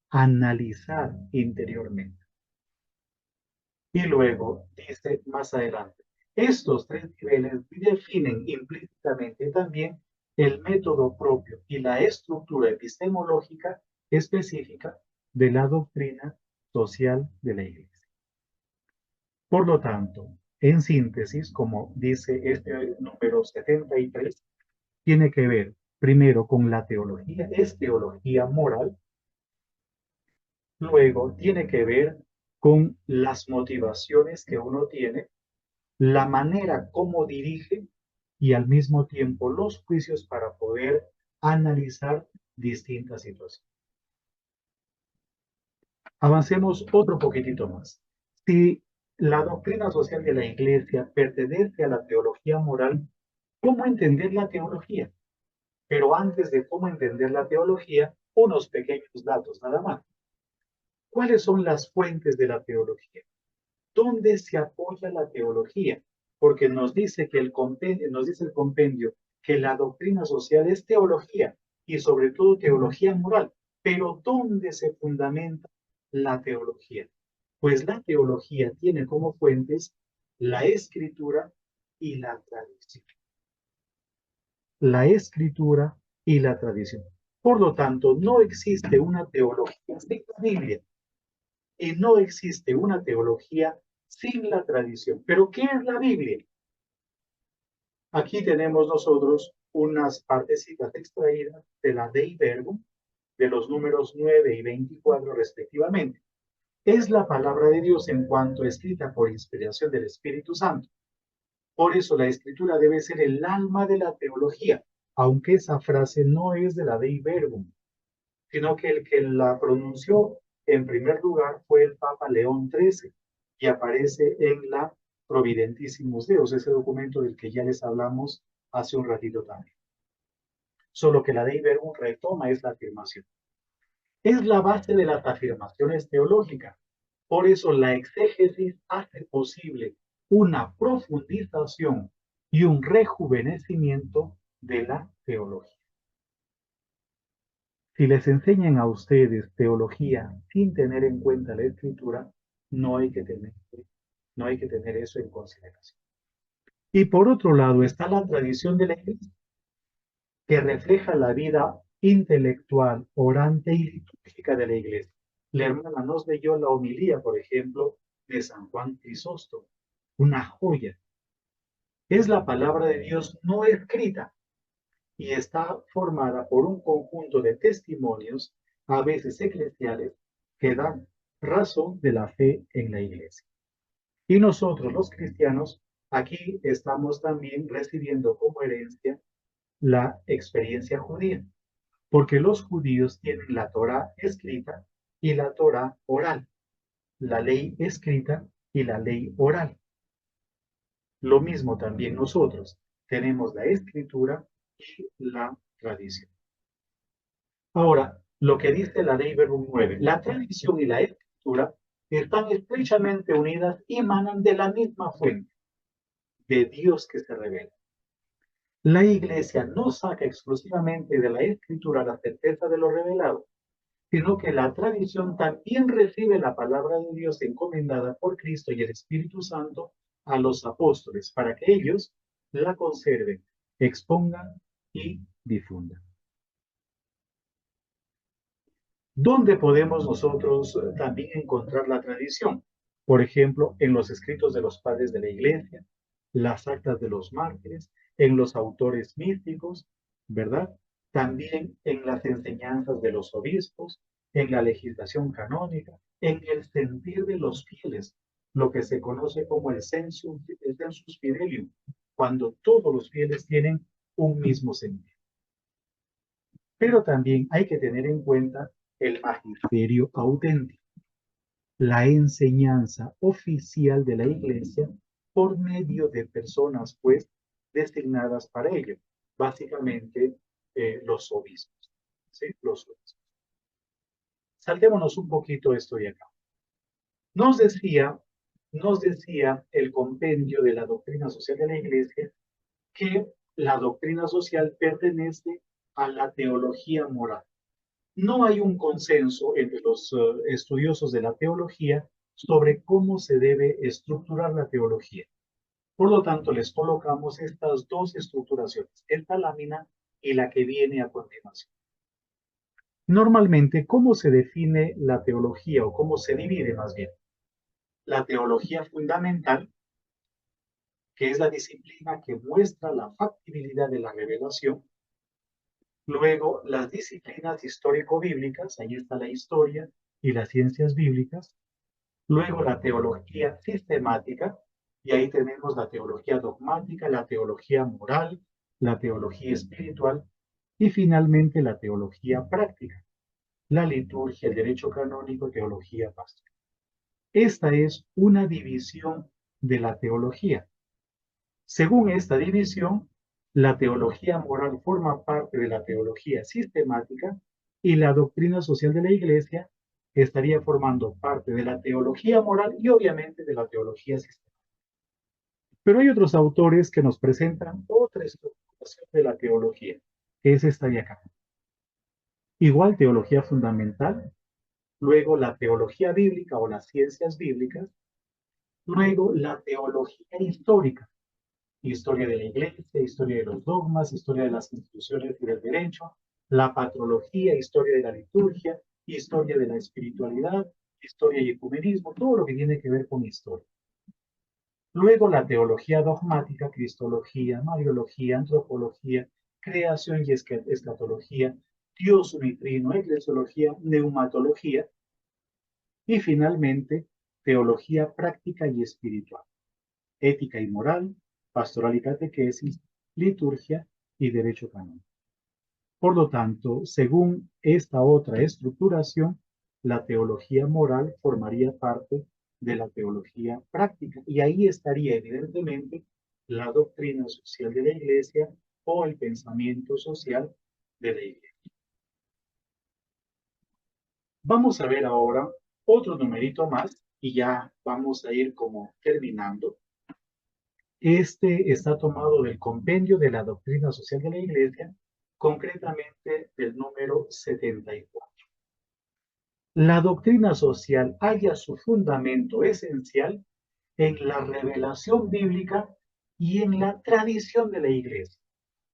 analizar interiormente. Y luego, dice más adelante, estos tres niveles definen implícitamente también el método propio y la estructura epistemológica específica de la doctrina social de la Iglesia. Por lo tanto, en síntesis, como dice este número 73, tiene que ver primero con la teología, es teología moral, luego tiene que ver con las motivaciones que uno tiene, la manera como dirige y al mismo tiempo los juicios para poder analizar distintas situaciones. Avancemos otro poquitito más. Si la doctrina social de la Iglesia pertenece a la teología moral, ¿cómo entender la teología? Pero antes de cómo entender la teología, unos pequeños datos nada más. ¿Cuáles son las fuentes de la teología? ¿Dónde se apoya la teología? Porque nos dice que el compendio que la doctrina social es teología y sobre todo teología moral. Pero ¿dónde se fundamenta la teología? Pues la teología tiene como fuentes la escritura y la tradición. La escritura y la tradición. Por lo tanto, no existe una teología sin la Biblia y no existe una teología sin la tradición. ¿Pero qué es la Biblia? Aquí tenemos nosotros unas partecitas extraídas de la Dei Verbum, de los números 9 y 24 respectivamente. Es la palabra de Dios en cuanto escrita por inspiración del Espíritu Santo. Por eso la escritura debe ser el alma de la teología, aunque esa frase no es de la Dei Verbum, sino que el que la pronunció en primer lugar fue el Papa León XIII y aparece en la Providentissimus Deus, ese documento del que ya les hablamos hace un ratito también. Solo que la Dei Verbum retoma esa afirmación. Es la base de las afirmaciones teológicas. Por eso la exégesis hace posible una profundización y un rejuvenecimiento de la teología. Si les enseñan a ustedes teología sin tener en cuenta la escritura, no hay que tener eso en consideración. Y por otro lado está la tradición de la Iglesia, que refleja la vida intelectual, orante y litúrgica de la Iglesia. La hermana nos leyó la homilía, por ejemplo, de San Juan Crisóstomo, una joya. Es la palabra de Dios no escrita y está formada por un conjunto de testimonios, a veces eclesiales, que dan razón de la fe en la iglesia. Y nosotros los cristianos aquí estamos también recibiendo como herencia la experiencia judía, porque los judíos tienen la Torá escrita y la Torá oral, la ley escrita y la ley oral. Lo mismo también nosotros tenemos la escritura y la tradición. Ahora, lo que dice la ley Verbum 9, la tradición y la escritura están estrechamente unidas y emanan de la misma fuente, de Dios que se revela. La iglesia no saca exclusivamente de la escritura la certeza de lo revelado, sino que la tradición también recibe la palabra de Dios encomendada por Cristo y el Espíritu Santo a los apóstoles para que ellos la conserven, expongan y difundan. ¿Dónde podemos nosotros también encontrar la tradición? Por ejemplo, en los escritos de los padres de la iglesia, las actas de los mártires, en los autores místicos, ¿verdad? También en las enseñanzas de los obispos, en la legislación canónica, en el sentir de los fieles, lo que se conoce como el sensus fidelium, cuando todos los fieles tienen un mismo sentir. Pero también hay que tener en cuenta el magisterio auténtico, la enseñanza oficial de la iglesia por medio de personas, pues, designadas para ello, básicamente los obispos, ¿sí? Los obispos. Saltémonos un poquito esto de acá. Nos decía el compendio de la doctrina social de la iglesia que la doctrina social pertenece a la teología moral. No hay un consenso entre los estudiosos de la teología sobre cómo se debe estructurar la teología. Por lo tanto, les colocamos estas dos estructuraciones, esta lámina y la que viene a continuación. Normalmente, ¿cómo se define la teología o cómo se divide más bien? La teología fundamental, que es la disciplina que muestra la factibilidad de la revelación. Luego, las disciplinas histórico-bíblicas, ahí está la historia y las ciencias bíblicas. Luego, la teología sistemática, y ahí tenemos la teología dogmática, la teología moral, la teología espiritual, y finalmente la teología práctica, la liturgia, el derecho canónico, teología pastoral. Esta es una división de la teología. Según esta división, la teología moral forma parte de la teología sistemática y la doctrina social de la Iglesia estaría formando parte de la teología moral y obviamente de la teología sistemática. Pero hay otros autores que nos presentan otra estructuración de la teología, que es esta de acá. Igual teología fundamental, luego la teología bíblica o las ciencias bíblicas, luego la teología histórica, historia de la iglesia, historia de los dogmas, historia de las instituciones y del derecho, la patrología, historia de la liturgia, historia de la espiritualidad, historia y ecumenismo, todo lo que tiene que ver con historia. Luego la teología dogmática, cristología, mariología, antropología, creación y escatología, Dios unitrino, eclesiología, neumatología, y finalmente teología práctica y espiritual, ética y moral, pastoral y catequesis, liturgia y derecho canónico. Por lo tanto, según esta otra estructuración, la teología moral formaría parte de la teología práctica y ahí estaría evidentemente la doctrina social de la Iglesia o el pensamiento social de la Iglesia. Vamos a ver ahora otro numerito más y ya vamos a ir como terminando. Este está tomado del compendio de la doctrina social de la Iglesia, concretamente del número 74. La doctrina social halla su fundamento esencial en la revelación bíblica y en la tradición de la Iglesia.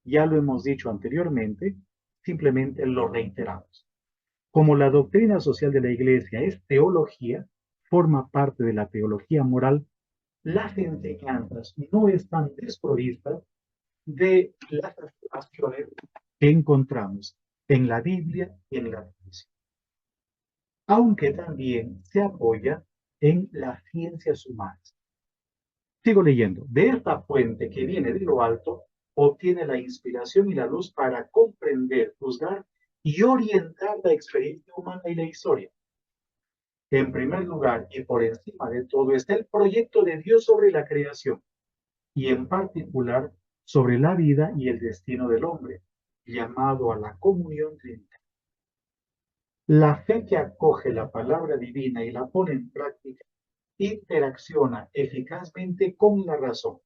Ya lo hemos dicho anteriormente, simplemente lo reiteramos. Como la doctrina social de la Iglesia es teología, forma parte de la teología moral, las enseñanzas no están desprovistas de las afirmaciones que encontramos en la Biblia y en la tradición, aunque también se apoya en las ciencias humanas. Sigo leyendo. De esta fuente que viene de lo alto, obtiene la inspiración y la luz para comprender, juzgar y orientar la experiencia humana y la historia. En primer lugar, y por encima de todo, está el proyecto de Dios sobre la creación, y en particular sobre la vida y el destino del hombre, llamado a la comunión trinitaria. La fe que acoge la palabra divina y la pone en práctica interacciona eficazmente con la razón.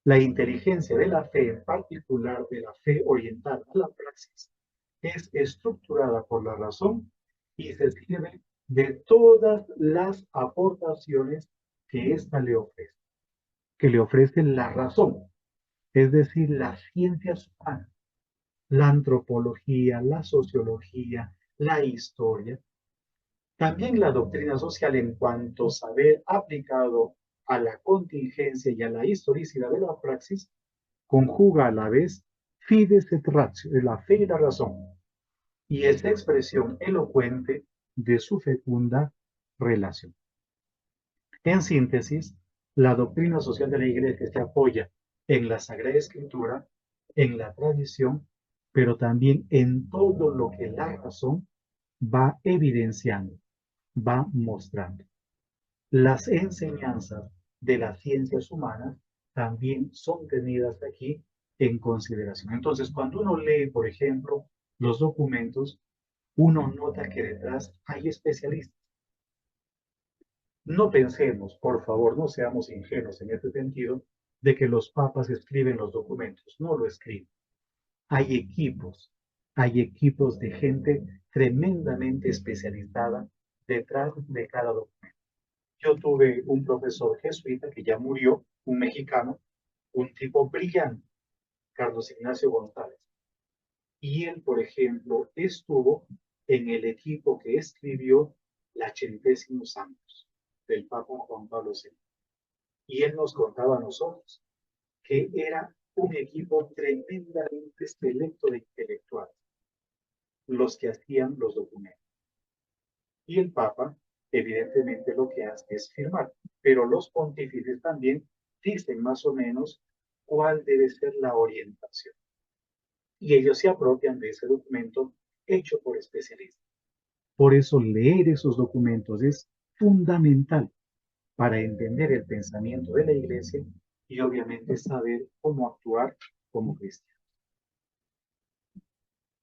La inteligencia de la fe, en particular de la fe orientada a la praxis, es estructurada por la razón y se sirve de todas las aportaciones que ésta le ofrece, que le ofrece la razón, es decir, las ciencias humanas, la antropología, la sociología, la historia. También la doctrina social en cuanto a saber aplicado a la contingencia y a la historicidad de la praxis, conjuga a la vez fides et ratio, la fe y la razón, y es expresión elocuente de su fecunda relación. En síntesis, la doctrina social de la Iglesia se apoya en la Sagrada Escritura, en la tradición, pero también en todo lo que la razón va evidenciando, va mostrando. Las enseñanzas de las ciencias humanas también son tenidas aquí en consideración. Entonces, cuando uno lee, por ejemplo, los documentos, uno nota que detrás hay especialistas. No pensemos, por favor, no seamos ingenuos en este sentido, de que los papas escriben los documentos. No lo escriben. Hay equipos de gente tremendamente especializada detrás de cada documento. Yo tuve un profesor jesuita que ya murió, un mexicano, un tipo brillante, Carlos Ignacio González. Y él, por ejemplo, estuvo en el equipo que escribió la Centésimos Santos del Papa Juan Pablo II. Y él nos contaba a nosotros que era un equipo tremendamente selecto de intelectuales, los que hacían los documentos. Y el Papa, evidentemente, lo que hace es firmar, pero los pontífices también dicen más o menos cuál debe ser la orientación. Y ellos se apropian de ese documento hecho por especialistas. Por eso leer esos documentos es fundamental para entender el pensamiento de la Iglesia y obviamente saber cómo actuar como cristianos.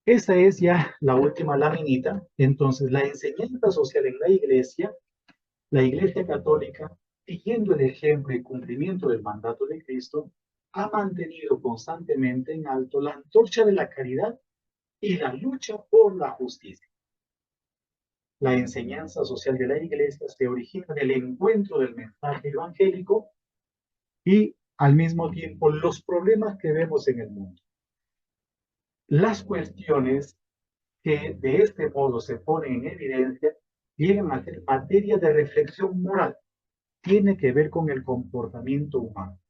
Esa es ya la última laminita. Entonces, la enseñanza social en la Iglesia Católica, siguiendo el ejemplo y cumplimiento del mandato de Cristo, ha mantenido constantemente en alto la antorcha de la caridad y la lucha por la justicia. La enseñanza social de la Iglesia se origina del encuentro del mensaje evangélico y al mismo tiempo los problemas que vemos en el mundo. Las cuestiones que de este modo se ponen en evidencia llegan a ser materia de reflexión moral. Tiene que ver con el comportamiento humano,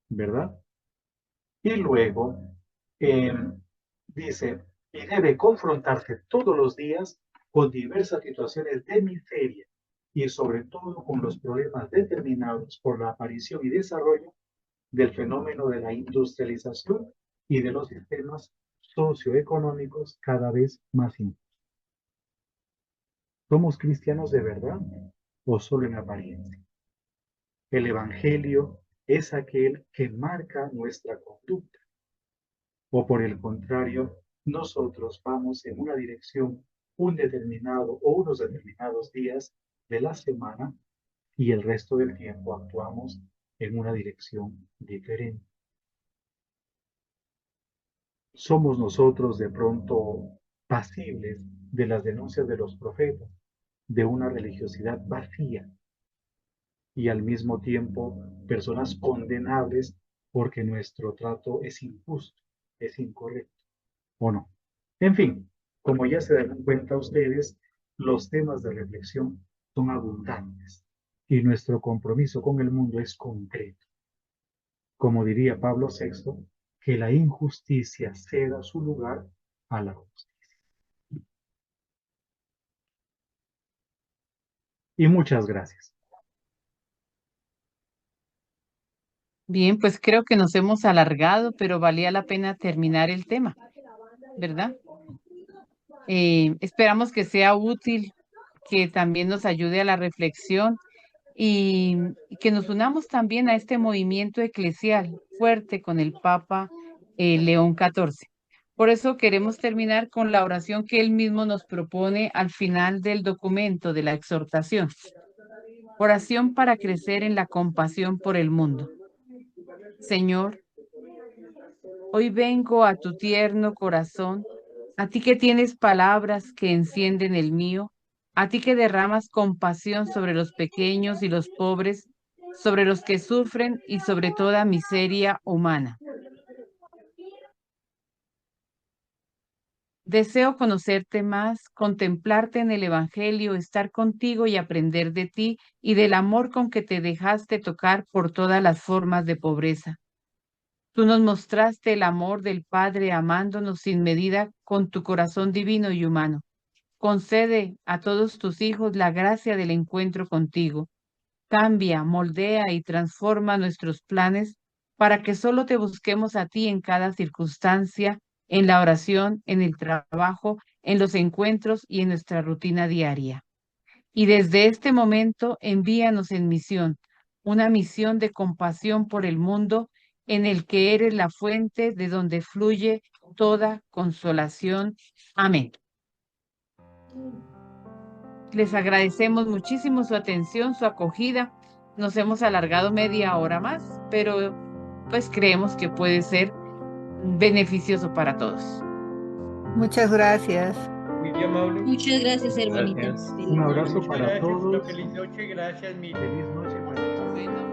¿verdad? Y luego dice, y debe confrontarse todos los días con diversas situaciones de miseria y sobre todo con los problemas determinados por la aparición y desarrollo del fenómeno de la industrialización y de los sistemas socioeconómicos cada vez más injustos. ¿Somos cristianos de verdad o solo en apariencia? El Evangelio es aquel que marca nuestra conducta. O por el contrario, nosotros vamos en una dirección un determinado o unos determinados días de la semana y el resto del tiempo actuamos en una dirección diferente. Somos nosotros de pronto pasibles de las denuncias de los profetas, de una religiosidad vacía y al mismo tiempo personas condenables porque nuestro trato es injusto, es incorrecto, ¿o no? En fin, como ya se dan cuenta ustedes, los temas de reflexión son abundantes y nuestro compromiso con el mundo es concreto. Como diría Pablo VI, que la injusticia ceda su lugar a la justicia. Y muchas gracias. Bien, pues creo que nos hemos alargado, pero valía la pena terminar el tema, ¿verdad? Esperamos que sea útil, que también nos ayude a la reflexión y que nos unamos también a este movimiento eclesial fuerte con el Papa León XIV. Por eso queremos terminar con la oración que él mismo nos propone al final del documento de la exhortación. Oración para crecer en la compasión por el mundo. Señor, hoy vengo a tu tierno corazón, a ti que tienes palabras que encienden el mío, a ti que derramas compasión sobre los pequeños y los pobres, sobre los que sufren y sobre toda miseria humana. Deseo conocerte más, contemplarte en el Evangelio, estar contigo y aprender de ti y del amor con que te dejaste tocar por todas las formas de pobreza. Tú nos mostraste el amor del Padre amándonos sin medida con tu corazón divino y humano. Concede a todos tus hijos la gracia del encuentro contigo. Cambia, moldea y transforma nuestros planes para que solo te busquemos a ti en cada circunstancia, en la oración, en el trabajo, en los encuentros y en nuestra rutina diaria. Y desde este momento envíanos en misión, una misión de compasión por el mundo en el que eres la fuente de donde fluye toda consolación. Amén. Les agradecemos muchísimo su atención, su acogida. Nos hemos alargado media hora más, pero pues creemos que puede ser beneficioso para todos. Muchas gracias. Muy amable. Muchas gracias, hermanita. Gracias. Un abrazo Muchas para gracias, todos. una feliz noche. Gracias, Miriam. Feliz noche para todos. Bueno.